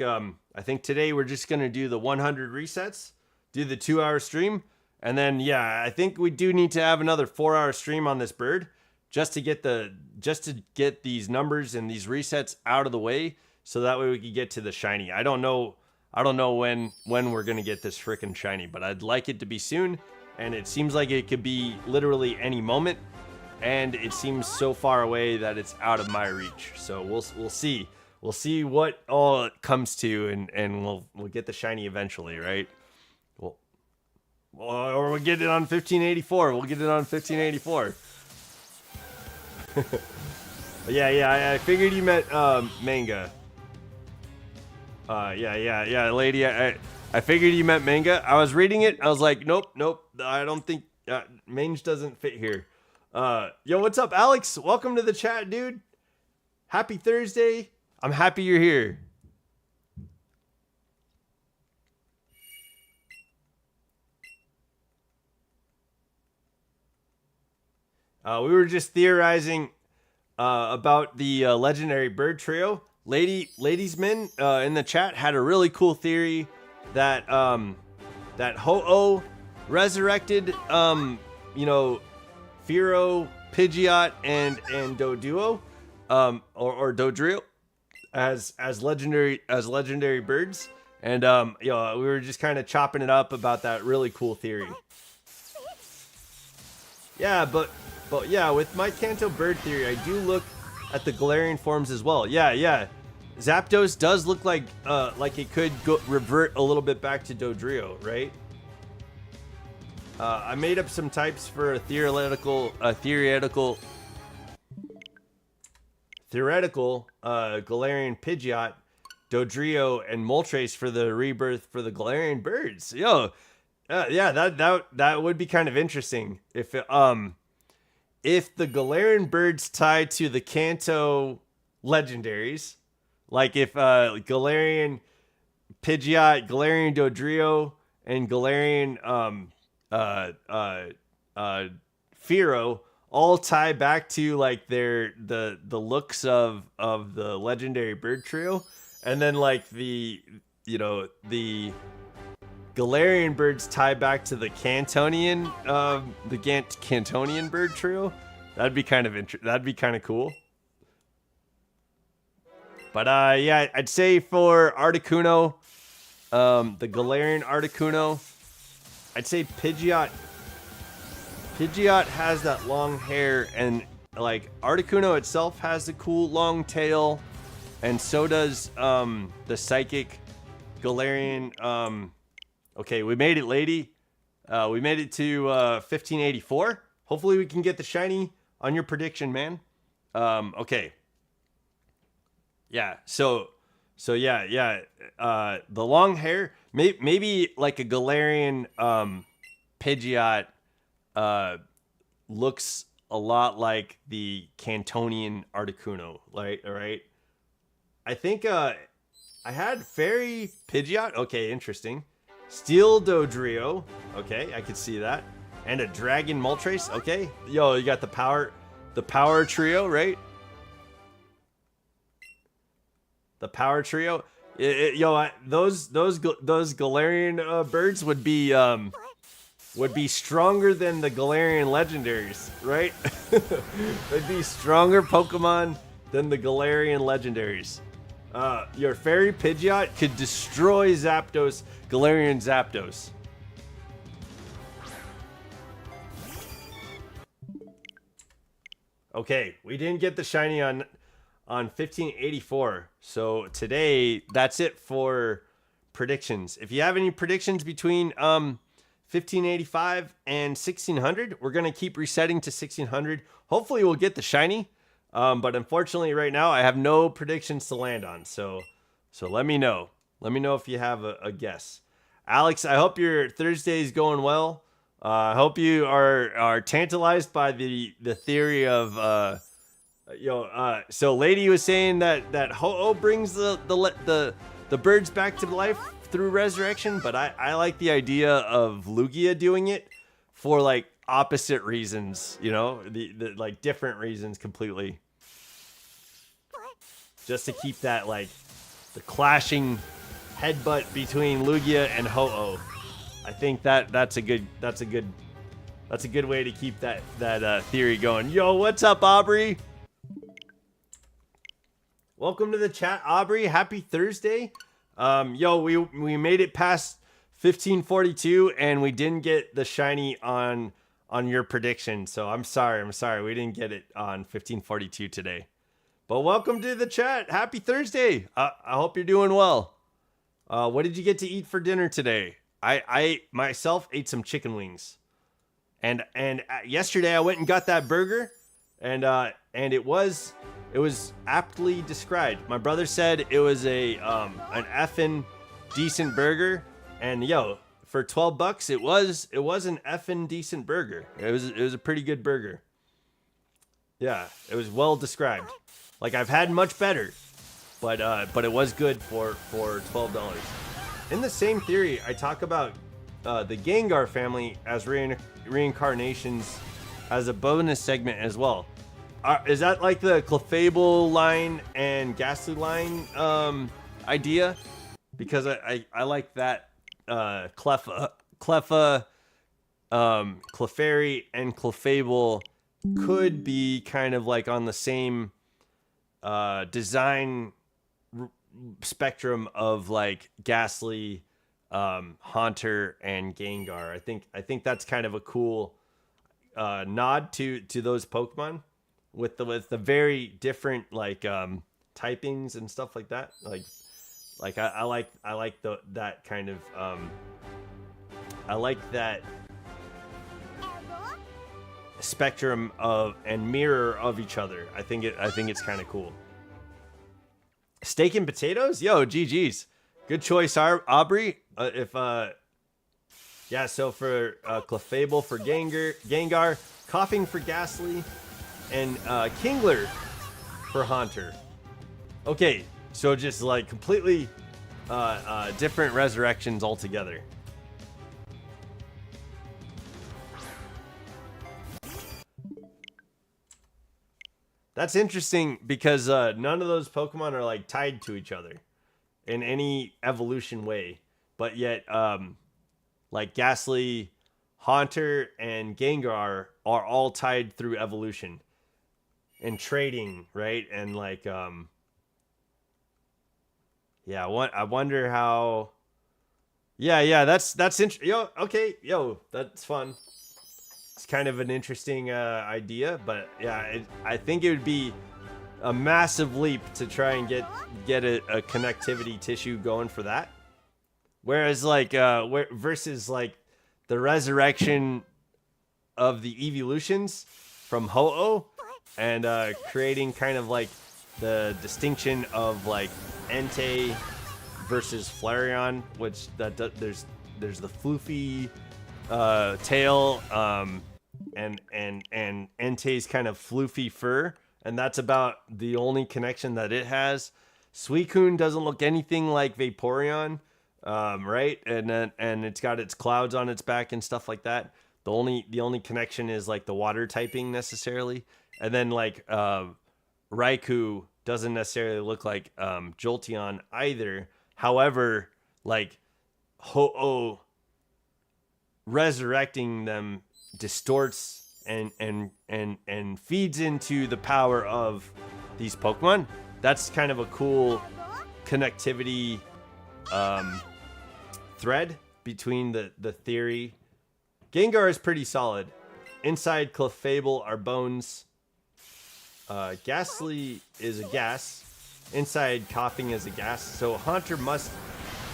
today we're just gonna do the 100 resets, do the 2-hour stream, and then yeah, I think we do need to have another 4-hour stream on this bird just to get these numbers and these resets out of the way, so that way we can get to the shiny. I don't know when we're gonna get this frickin' shiny, but I'd like it to be soon, and it seems like it could be literally any moment, and it seems so far away that it's out of my reach. So we'll see. We'll see what all it comes to, and we'll get the shiny eventually, right? Or we'll get it on 1584. We'll get it on 1584. Yeah. I figured you meant manga. Yeah, lady. I figured you meant manga. I was reading it. I was like, nope. I don't think mange doesn't fit here. Yo, what's up, Alex? Welcome to the chat, dude. Happy Thursday. I'm happy you're here. We were just theorizing about the legendary bird trio. Ladiesmen in the chat had a really cool theory that that Ho-Oh resurrected Fearow, Pidgeot, and Doduo, or Dodrio as legendary birds. And we were just kind of chopping it up about that really cool theory. Yeah, but yeah, with my Kanto bird theory, I do look at the Galarian forms as well. Yeah. Zapdos does look like it could revert a little bit back to Dodrio, right? I made up some types for a theoretical Galarian Pidgeot, Dodrio, and Moltres for the rebirth for the Galarian birds. Yo, yeah, that would be kind of interesting if the Galarian birds tied to the Kanto legendaries, like if Galarian Pidgeot, Galarian Dodrio, and Galarian Fearow all tie back to like the looks of the legendary bird trio, and then like the Galarian birds tie back to the Cantonian Cantonian bird trio. That'd be kind of that'd be kind of cool. But yeah, I'd say for Articuno, the Galarian Articuno, I'd say Pidgeot has that long hair, and like Articuno itself has a cool long tail, and so does the psychic Galarian. Okay, we made it, lady. We made it to 1584. Hopefully we can get the shiny on your prediction, man. Okay. Yeah, so yeah. The long hair, maybe like a Galarian Pidgeot looks a lot like the Cantonian Articuno, right? All right. I think I had Fairy Pidgeot. Okay, interesting. Steel Dodrio. Okay, I could see that. And a Dragon Moltres. Okay. Yo, you got the power trio, right? The power trio. Those Galarian birds would be stronger than the Galarian legendaries, right? They'd be stronger Pokemon than the Galarian legendaries. Your Fairy Pidgeot could destroy Zapdos, Galarian Zapdos. Okay, we didn't get the shiny on 1584. So today, that's it for predictions. If you have any predictions between 1585 and 1600, we're going to keep resetting to 1600. Hopefully we'll get the shiny. But unfortunately right now I have no predictions to land on. So let me know. Let me know if you have a guess. Alex, I hope your Thursday is going well. I hope you are tantalized by the theory of so lady was saying that Ho-Oh brings the birds back to life through resurrection, but I like the idea of Lugia doing it for like opposite reasons, the like different reasons completely. Just to keep that like the clashing headbutt between Lugia and Ho-Oh. I think that's a good way to keep that theory going. Yo, what's up, Aubrey? Welcome to the chat, Aubrey. Happy Thursday. We made it past 1542 and we didn't get the shiny on your prediction. So I'm sorry. We didn't get it on 1542 today. But welcome to the chat. Happy Thursday. I hope you're doing well. What did you get to eat for dinner today? I myself ate some chicken wings. And yesterday I went and got that burger, and it was aptly described. My brother said it was an effing decent burger, and for $12 it was an effing decent burger. It was a pretty good burger. Yeah, it was well described. Like I've had much better, but it was good for $12. In the same theory, I talk about the Gengar family as reincarnations as a bonus segment as well. Is that like the Clefable line and Ghastly line idea? Because I like that Cleffa, Clefairy, and Clefable could be kind of like on the same design spectrum of like Ghastly, Haunter, and Gengar. I think that's kind of a cool nod to those Pokemon with the very different like typings and stuff like that. Like I like that kind of I like that spectrum of and mirror of each other. I think it's kind of cool. Steak and potatoes? Yo, GG's. Good choice, Aubrey. Yeah, so for Clefable for Gengar, Coughing for Ghastly, and Kingler for Haunter. Okay, so just like completely different resurrections altogether. That's interesting because none of those Pokemon are like tied to each other in any evolution way, but yet like Ghastly, Haunter, and Gengar are all tied through evolution and trading, right? And like yeah, I wonder how. Yeah, that's interesting. Yo, that's fun. It's kind of an interesting idea, but yeah, I think it would be a massive leap to try and get a connectivity tissue going for that. Whereas like versus like the resurrection of the evolutions from Ho-Oh and creating kind of like the distinction of like Entei versus Flareon, which there's the floofy tail and Entei's kind of floofy fur, and that's about the only connection that it has. Suicune doesn't look anything like Vaporeon, right? And it's got its clouds on its back and stuff like that. The only connection is like the water typing necessarily, and then like Raikou doesn't necessarily look like Jolteon either. However, like Ho-Oh resurrecting them distorts and feeds into the power of these Pokemon. That's kind of a cool connectivity thread between the theory. Gengar is pretty solid. Inside Clefable are bones. Ghastly is a gas. Inside Coughing is a gas. So Haunter must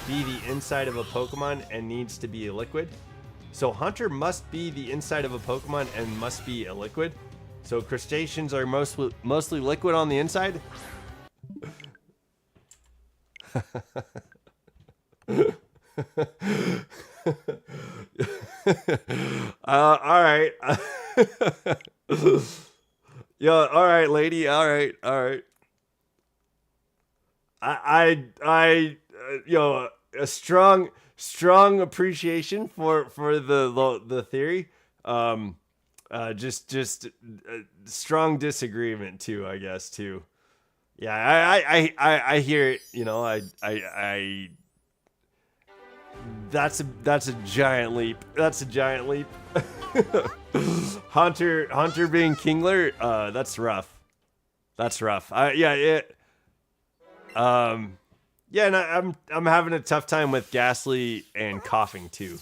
be the inside of a Pokemon and needs to be a liquid. So Haunter must be the inside of a Pokemon and must be a liquid. So crustaceans are mostly liquid on the inside. All right. Yo, all right, lady. All right. Yo, a strong appreciation for the theory. Just strong disagreement too, I guess too. Yeah, I hear it. You know, I that's a giant leap. That's a giant leap. Haunter being Kingler, that's rough. That's rough. Yeah, and I'm having a tough time with Ghastly and Coughing too.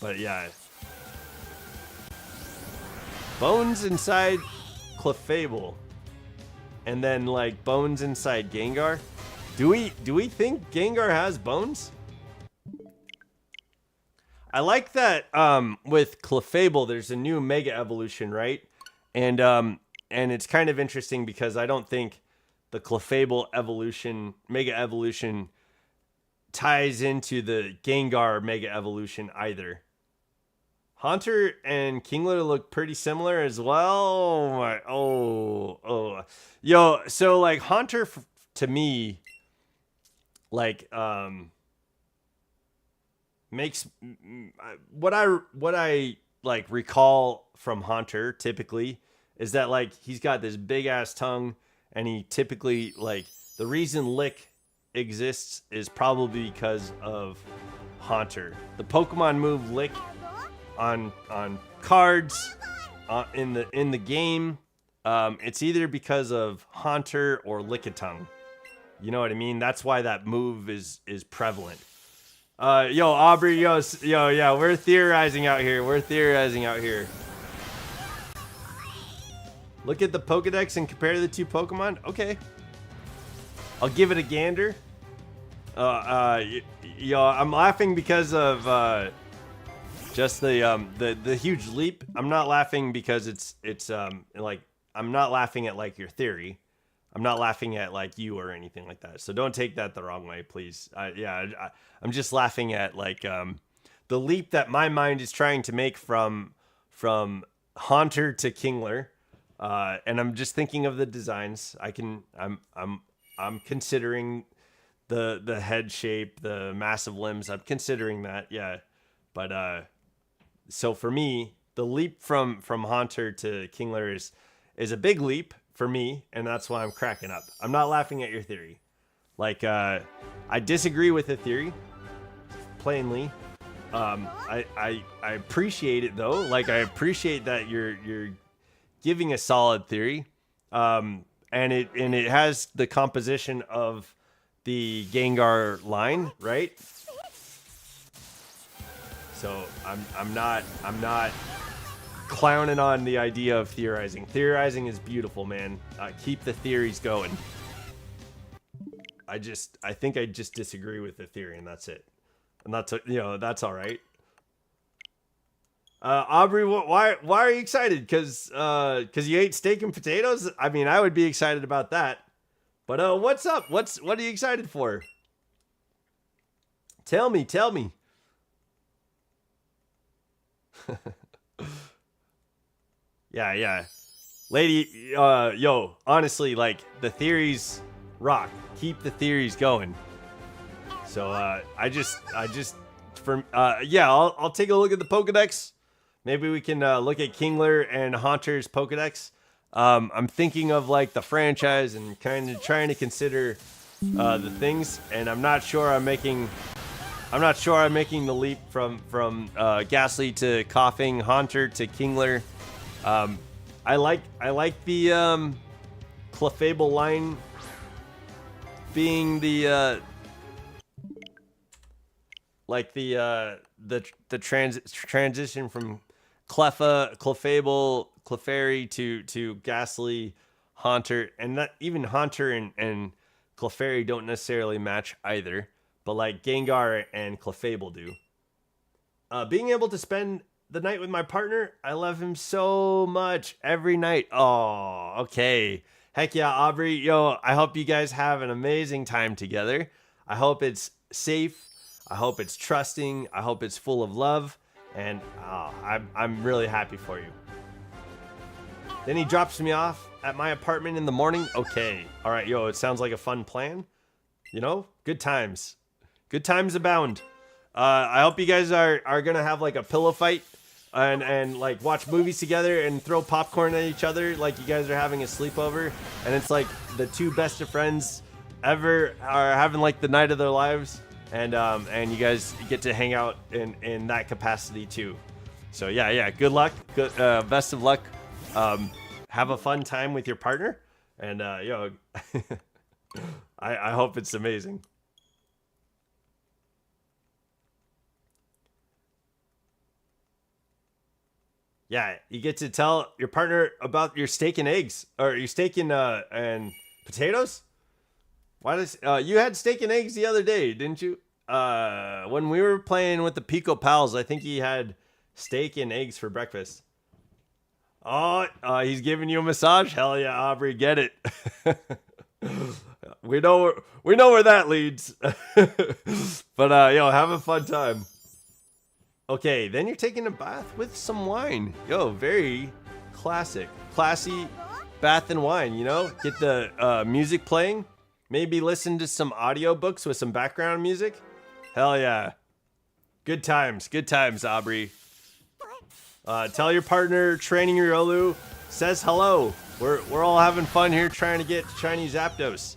But yeah. Bones inside Clefable. And then like bones inside Gengar. Do we think Gengar has bones? I like that with Clefable there's a new Mega Evolution, right? And it's kind of interesting because I don't think the Clefable evolution, Mega Evolution, ties into the Gengar Mega Evolution either. Haunter and Kingler look pretty similar as well. Oh my, yo. So like Haunter to me, like makes what I like recall from Haunter typically is that like he's got this big ass tongue, and he typically like the reason Lick exists is probably because of Haunter. The Pokemon move Lick on cards in the game. It's either because of Haunter or Lickitung. You know what I mean? That's why that move is prevalent. Yo, Aubrey, yo, yeah, we're theorizing out here. Look at the Pokedex and compare the two Pokemon. Okay, I'll give it a gander. Yo, I'm laughing because of just the huge leap. I'm not laughing because it's like I'm not laughing at like your theory. I'm not laughing at like you or anything like that. So don't take that the wrong way, please. I'm just laughing at like the leap that my mind is trying to make from Haunter to Kingler, and I'm just thinking of the designs. I'm considering the head shape, the massive limbs. I'm considering that, yeah. But so for me, the leap from Haunter to Kingler is a big leap for me, and that's why I'm cracking up. I'm not laughing at your theory. Like I disagree with the theory, plainly. I appreciate it though. Like I appreciate that you're giving a solid theory. And it has the composition of the Gengar line, right? So I'm not clowning on the idea of theorizing. Theorizing is beautiful, man. Keep the theories going. I think I just disagree with the theory, and that's it. And that's all right. Aubrey, why are you excited? Because you ate steak and potatoes? I mean, I would be excited about that. But what's up? What are you excited for? Tell me. Yeah. Lady, yo, honestly, like the theories rock. Keep the theories going. So I'll take a look at the Pokedex. Maybe we can look at Kingler and Haunter's Pokedex. I'm thinking of like the franchise and kind of trying to consider the things, and I'm not sure I'm making the leap from Ghastly to Coughing, Haunter to Kingler. I like the Clefable line being the transition from Clefable, Clefairy to Ghastly, Haunter, and not even Haunter and Clefairy don't necessarily match either, but like Gengar and Clefable do. Being able to spend the night with my partner, I love him so much every night. Oh, okay. Heck yeah, Aubrey. Yo, I hope you guys have an amazing time together. I hope it's safe. I hope it's trusting. I hope it's full of love. And I'm really happy for you. Then he drops me off at my apartment in the morning. Okay. All right, yo, it sounds like a fun plan. You know, good times. Good times abound. I hope you guys are going to have like a pillow fight and like watch movies together and throw popcorn at each other like you guys are having a sleepover. And it's like the two best of friends ever are having like the night of their lives. And you guys get to hang out in that capacity too. So yeah. Good luck. Good, best of luck. Have a fun time with your partner. And yo, I hope it's amazing. Yeah, you get to tell your partner about your steak and eggs, or your steak and potatoes. Why does you had steak and eggs the other day, didn't you? When we were playing with the Pico Pals, I think he had steak and eggs for breakfast. Oh, he's giving you a massage. Hell yeah, Aubrey, get it. we know where that leads. But yo, have a fun time. Okay, then you're taking a bath with some wine. Yo, very classic. Classy bath and wine, you know? Get the music playing. Maybe listen to some audiobooks with some background music. Hell yeah. Good times, Aubrey. Tell your partner, Training Riolu, says hello. We're all having fun here trying to get shiny Zapdos.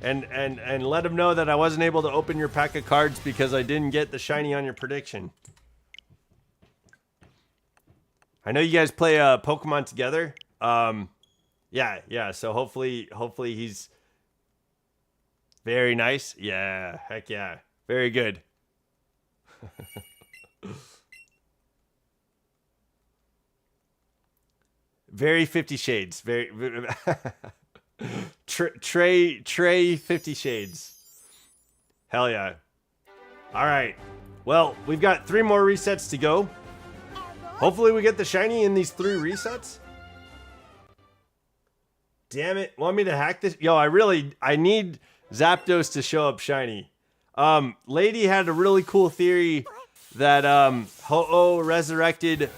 And let him know that I wasn't able to open your pack of cards because I didn't get the shiny on your prediction. I know you guys play Pokemon together. Yeah. So hopefully he's very nice. Yeah, heck yeah. Very good. Very 50 Shades. Very Trey 50 Shades. Hell yeah. All right. Well, we've got 3 more resets to go. Hopefully we get the shiny in these 3 resets. Damn it. Want me to hack this? Yo, I need Zapdos to show up shiny. Lady had a really cool theory that Ho-Oh resurrected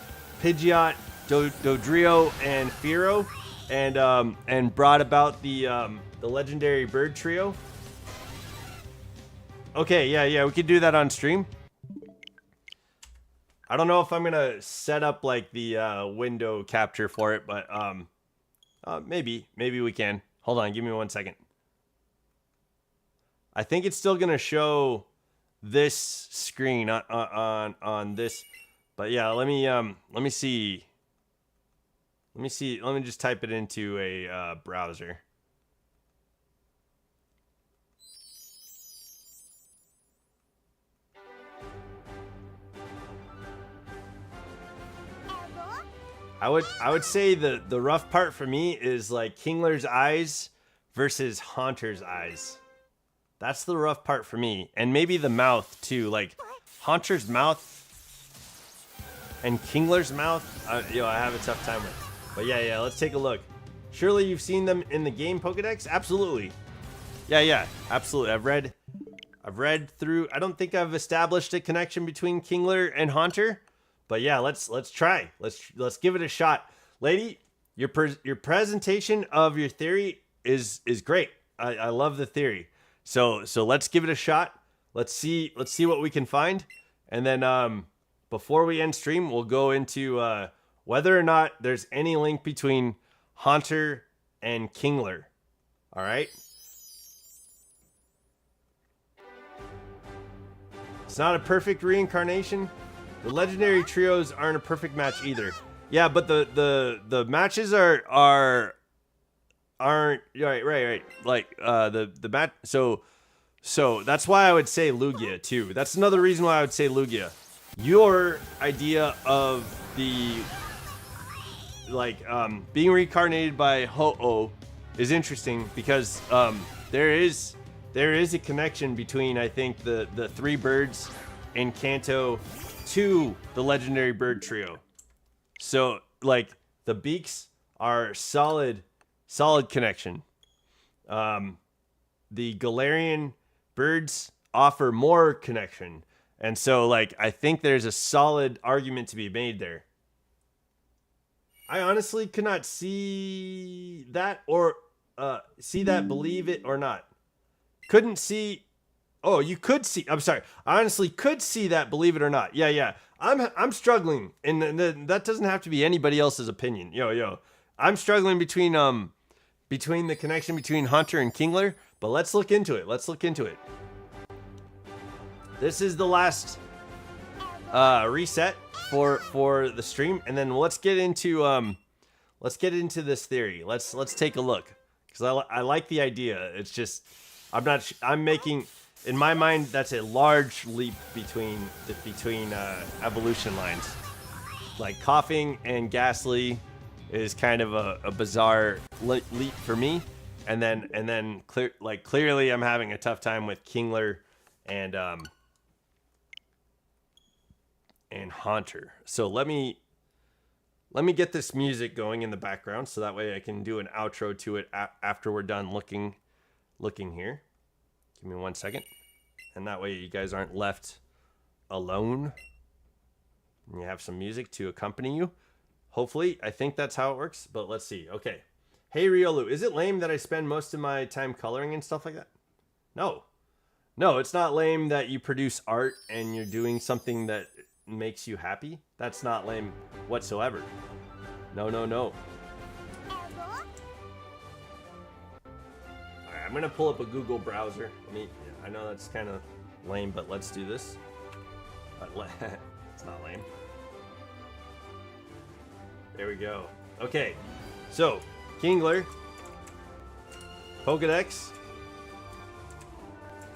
Pidgeot, Dodrio, and Fearow, and brought about the legendary bird trio. Okay, yeah, we could do that on stream. I don't know if I'm gonna set up like the window capture for it, but maybe we can. Hold on, give me 1 second. I think it's still gonna show this screen on this, but yeah, let me see. Let me just type it into a browser. I would say the rough part for me is like Kingler's eyes versus Haunter's eyes. That's the rough part for me, and maybe the mouth too. Like Haunter's mouth and Kingler's mouth, I have a tough time with. But yeah, let's take a look. Surely you've seen them in the game Pokedex? Absolutely. Yeah, absolutely. I've read through. I don't think I've established a connection between Kingler and Haunter, but yeah, let's try. Let's give it a shot. Lady, your presentation of your theory is great. I love the theory. So let's give it a shot. Let's see what we can find, and then before we end stream, we'll go into whether or not there's any link between Haunter and Kingler. All right. It's not a perfect reincarnation. The legendary trios aren't a perfect match either. Yeah, but the matches aren't right. Like the match. So that's why I would say Lugia too. That's another reason why I would say Lugia. Your idea of the being reincarnated by Ho-Oh is interesting because there is a connection between, I think, the 3 birds in Kanto to the legendary bird trio. So like the beaks are solid connection. The Galarian birds offer more connection, and so like I think there's a solid argument to be made there. I honestly could not see that or believe it or not. Couldn't see. Oh, you could see. I'm sorry. I honestly could see that, believe it or not. Yeah. I'm struggling, and that doesn't have to be anybody else's opinion. Yo. I'm struggling between the connection between Haunter and Kingler, but let's look into it. This is the last reset for the stream, and then let's get into this theory. Let's take a look, because I like the idea. It's just I'm making, in my mind, that's a large leap between evolution lines. Like Coughing and Ghastly is kind of a bizarre leap for me, and then clearly I'm having a tough time with Kingler and Haunter. So let me get this music going in the background, so that way I can do an outro to it after we're done looking here. Give me 1 second, and that way you guys aren't left alone. And you have some music to accompany you. Hopefully, I think that's how it works, but let's see. Okay. Hey, Riolu, is it lame that I spend most of my time coloring and stuff like that? No. No, it's not lame that you produce art and you're doing something that makes you happy. That's not lame whatsoever. No, no, no. Alright, I'm gonna pull up a Google browser. I know that's kind of lame, but let's do this. It's not lame. There we go. Okay, so Kingler, Pokedex.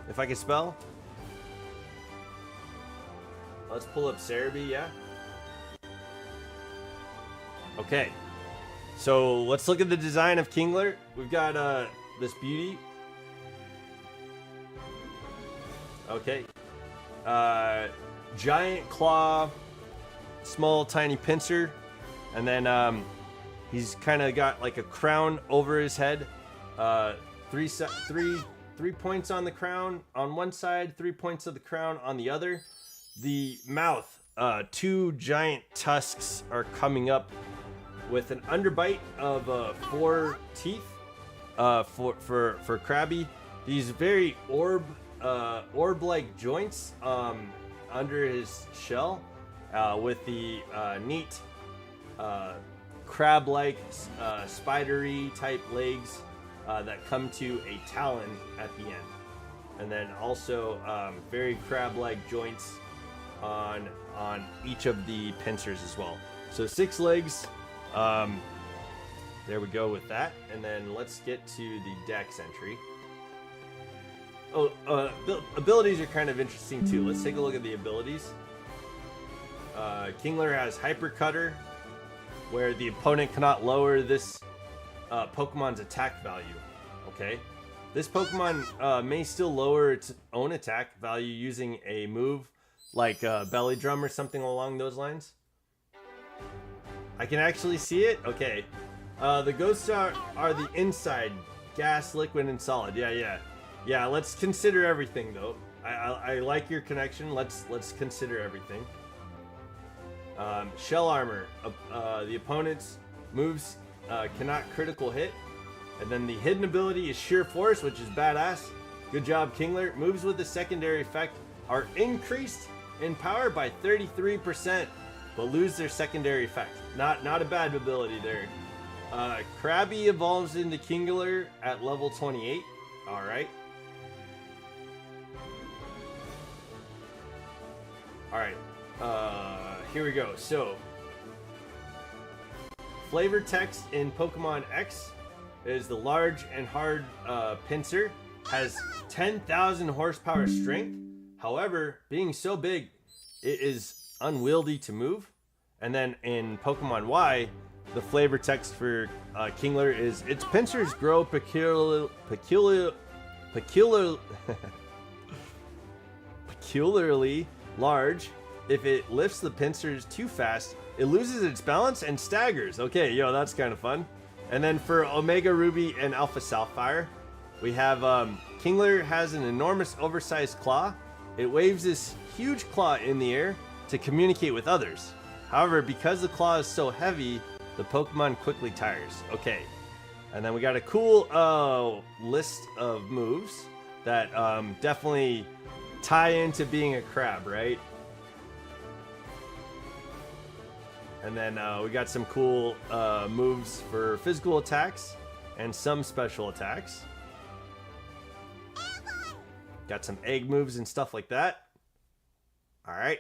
If I can spell. Let's pull up Cerebi, yeah? Okay. So let's look at the design of Kingler. We've got this beauty. Okay. Giant claw, small tiny pincer, and then he's kind of got like a crown over his head. Three points on the crown on one side, 3 points of the crown on the other. The mouth, 2 giant tusks are coming up with an underbite of 4 teeth for Krabby. These very orb-like joints under his shell with the neat crab-like spidery type legs that come to a talon at the end. And then also very crab-like joints on each of the pincers as well. So 6 legs. There we go with that. And then let's get to the dex entry. Oh, abilities are kind of interesting too. Let's take a look at the abilities. Kingler has Hyper Cutter, where the opponent cannot lower this Pokemon's attack value. Okay, this Pokemon may still lower its own attack value using a move like Belly Drum or something along those lines. I can actually see it. Okay, the ghosts are the inside, gas, liquid, and solid. Yeah. Let's consider everything though. I like your connection. Let's consider everything. Shell armor. The opponent's moves cannot critical hit. And then the hidden ability is Sheer Force, which is badass. Good job, Kingler. Moves with the secondary effect are increased in power by 33%, but lose their secondary effect. Not a bad ability there. Krabby evolves into Kingler at level 28. All right. All right. Here we go. So, flavor text in Pokemon X is the large and hard pincer, has 10,000 horsepower strength. However, being so big, it is unwieldy to move. And then in Pokemon Y, the flavor text for Kingler is its pincers grow peculiarly large. If it lifts the pincers too fast, it loses its balance and staggers. Okay, yo, that's kind of fun. And then for Omega Ruby and Alpha Sapphire, we have Kingler has an enormous oversized claw. It waves this huge claw in the air to communicate with others. However, because the claw is so heavy, the Pokemon quickly tires. Okay, and then we got a cool list of moves that definitely tie into being a crab, right? And then we got some cool moves for physical attacks and some special attacks. Got some egg moves and stuff like that. All right.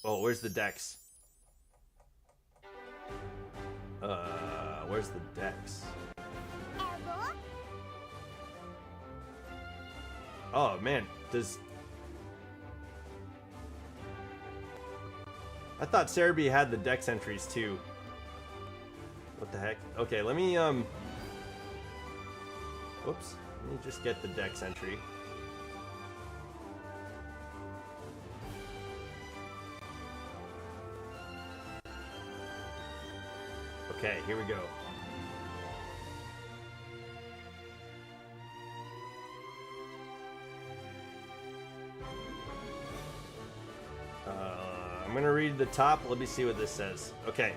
Oh, where's the dex? Where's the dex? Oh man, I thought Cerebi had the dex entries too. What the heck? Okay, let me whoops. Let me just get the dex entry. Okay, here we go. I'm I'm gonna read the top. Let me see what this says. Okay.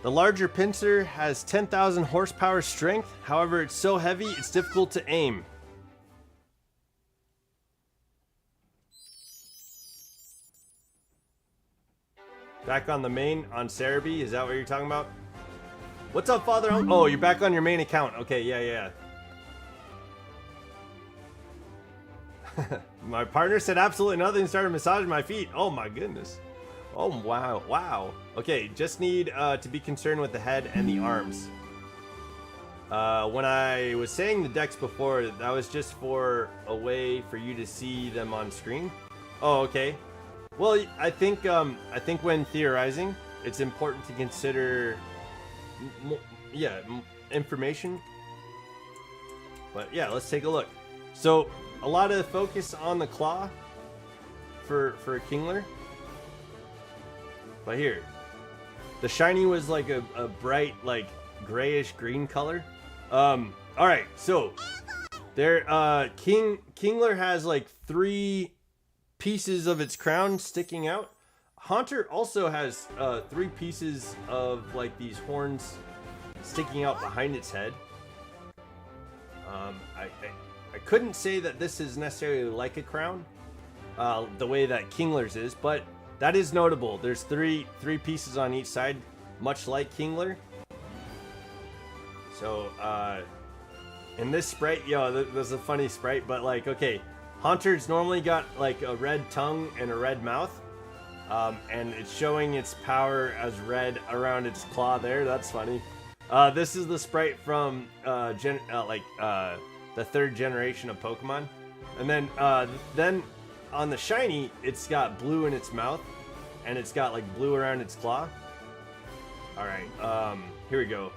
The larger pincer has 10,000 horsepower strength. However, it's so heavy, it's difficult to aim. Back on the main on Cerebi, is that what you're talking about? What's up, Father? Oh, you're back on your main account. Okay, yeah. My partner said absolutely nothing and started massaging my feet. Oh my goodness. Oh wow. Okay, just need to be concerned with the head and the arms. When I was saying the decks before, that was just for a way for you to see them on screen. Oh, okay. Well, I think when theorizing, it's important to consider, information. But yeah, let's take a look. So a lot of focus on the claw for Kingler. But here, the shiny was like a bright, like grayish green color. All right, so there, Kingler has like 3 pieces of its crown sticking out. Haunter also has 3 pieces of like these horns sticking out behind its head. I couldn't say that this is necessarily like a crown, the way that Kingler's is, but that is notable. There's three pieces on each side, much like Kingler. So, in this sprite, there's a funny sprite, but like, okay, Haunter's normally got like a red tongue and a red mouth, and it's showing its power as red around its claw there. That's funny. This is the sprite from the 3rd generation of Pokemon, and then on the shiny, it's got blue in its mouth, and it's got like blue around its claw. All right, here we go.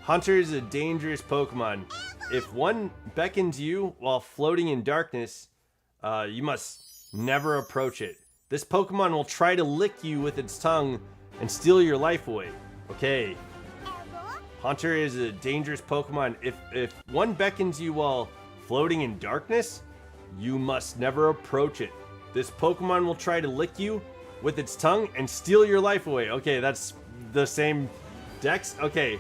Haunter is a dangerous Pokemon. If one beckons you while floating in darkness, you must never approach it. This Pokemon will try to lick you with its tongue and steal your life away. Okay. Haunter is a dangerous Pokemon. If one beckons you while floating in darkness, you must never approach it. This Pokemon will try to lick you with its tongue and steal your life away. Okay, that's the same dex. Okay.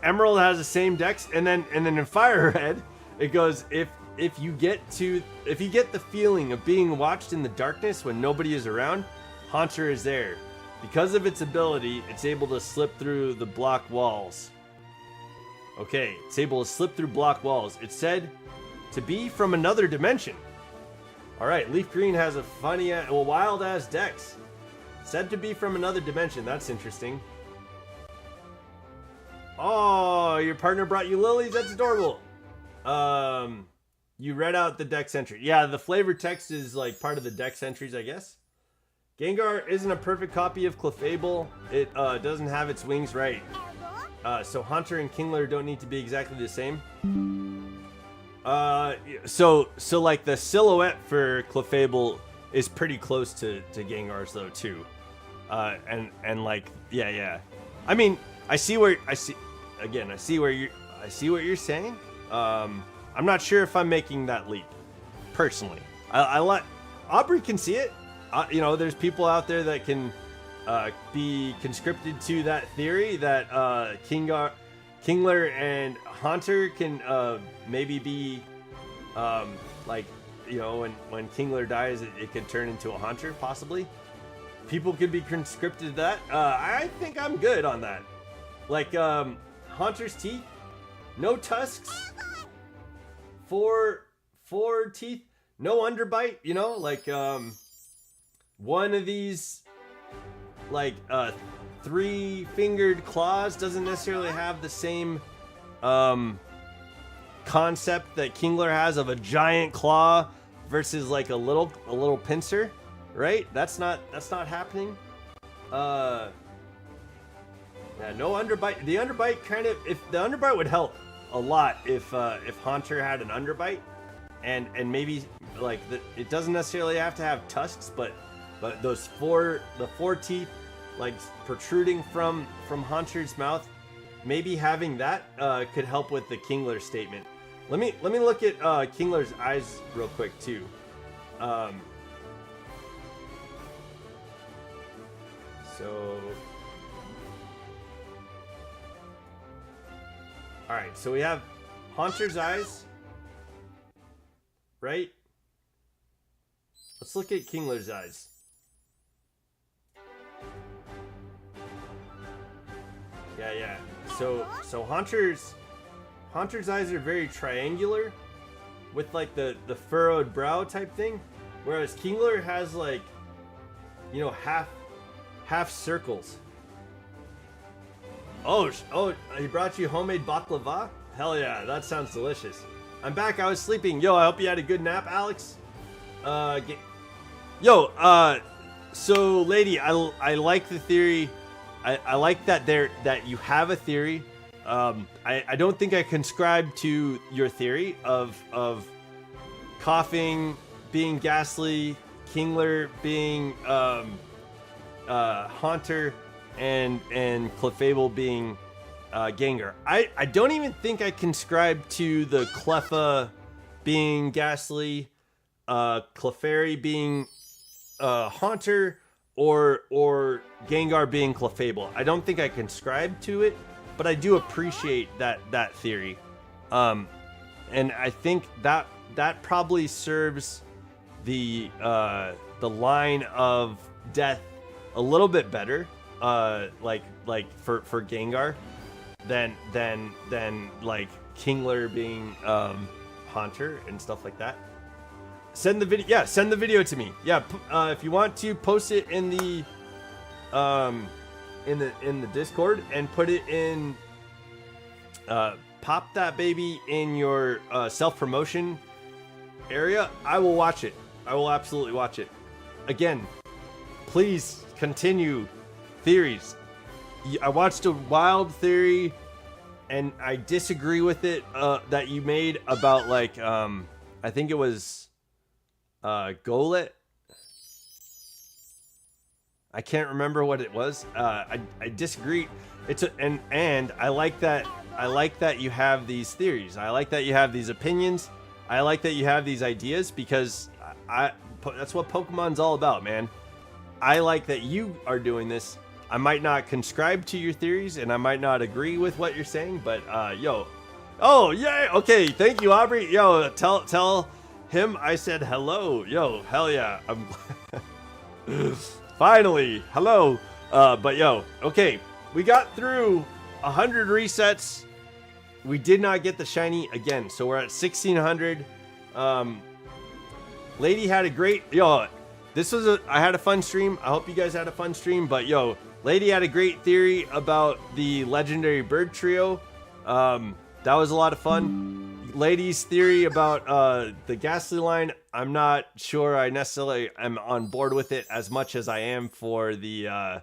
Emerald has the same dex, and then in Fire Red, it goes if you get the feeling of being watched in the darkness when nobody is around, Haunter is there. Because of its ability, it's able to slip through the block walls. Okay, it's able to slip through block walls. It's said to be from another dimension. All right, Leaf Green has a funny, wild ass dex. Said to be from another dimension. That's interesting. Oh, your partner brought you lilies? That's adorable. You read out the dex entry. Yeah, the flavor text is like part of the dex entries, I guess. Gengar isn't a perfect copy of Clefable. It doesn't have its wings right. So Haunter and Kingler don't need to be exactly the same. So like the silhouette for Clefable is pretty close to Gengar's though too. And like yeah. I mean, I see what you're saying. I'm not sure if I'm making that leap personally. I let Aubrey can see it. There's people out there that can be conscripted to that theory that Kingler and Haunter can maybe be when Kingler dies, it could turn into a Haunter possibly. People could be conscripted to that. I think I'm good on that. Like Haunter's teeth, no tusks, four teeth, no underbite. One of these, like, 3-fingered claws doesn't necessarily have the same concept that Kingler has of a giant claw versus like a little pincer, right? That's not happening. Yeah, no underbite. The underbite the underbite would help a lot if Haunter had an underbite, and maybe like it doesn't necessarily have to have tusks, but the four teeth like protruding from Haunter's mouth, maybe having that could help with the Kingler statement. Let me look at Kingler's eyes real quick too. So, all right. So we have Haunter's eyes, right? Let's look at Kingler's eyes. Yeah. So Haunter's eyes are very triangular, with like the furrowed brow type thing, whereas Kingler has like, you know, half circles. Oh, he brought you homemade baklava? Hell yeah, that sounds delicious. I'm back. I was sleeping. Yo, I hope you had a good nap, Alex. So lady, I like the theory. I like that that you have a theory. I don't think I can subscribe to your theory of coughing being Ghastly, Kingler being Haunter, and Clefable being Gengar. I don't even think I can subscribe to the Cleffa being Ghastly, Clefairy being Haunter, or Gengar being Clefable. I don't think I can subscribe to it, but I do appreciate that theory. And I think that probably serves the line of death a little bit better, like for Gengar than like Kingler being Haunter and stuff like that. Send the video. Yeah, send the video to me. Yeah, if you want to, post it in the Discord and put it in. Pop that baby in your self-promotion area. I will watch it. I will absolutely watch it. Again, please continue theories. I watched a wild theory, and I disagree with it that you made about like I think it was Golet. I can't remember what it was. I disagree. And I like that. I like that you have these theories. I like that you have these opinions. I like that you have these ideas, because that's what Pokemon's all about, man. I like that you are doing this. I might not subscribe to your theories, and I might not agree with what you're saying, but yo. Oh, yay. Okay, thank you, Aubrey. Yo, tell him I said hello. Yo, hell yeah. I'm finally, hello. But yo, okay. We got through 100 resets. We did not get the shiny again, so we're at 1600. Lady had a great, yo, I had a fun stream. I hope you guys had a fun stream, but yo, Lady had a great theory about the legendary bird trio. That was a lot of fun. Lady's theory about the Ghastly line, I'm not sure I necessarily am on board with it as much as I am for the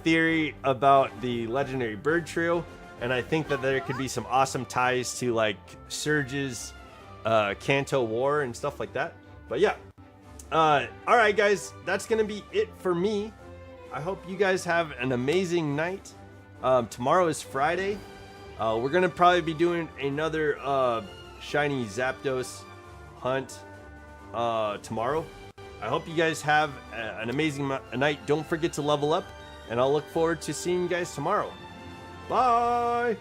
theory about the legendary bird trio. And I think that there could be some awesome ties to like Surge's Kanto War and stuff like that. But yeah. Alright guys, that's gonna be it for me. I hope you guys have an amazing night. Tomorrow is Friday. We're gonna probably be doing another shiny Zapdos hunt tomorrow. I hope you guys have an amazing night. Don't forget to level up, and I'll look forward to seeing you guys tomorrow. Bye!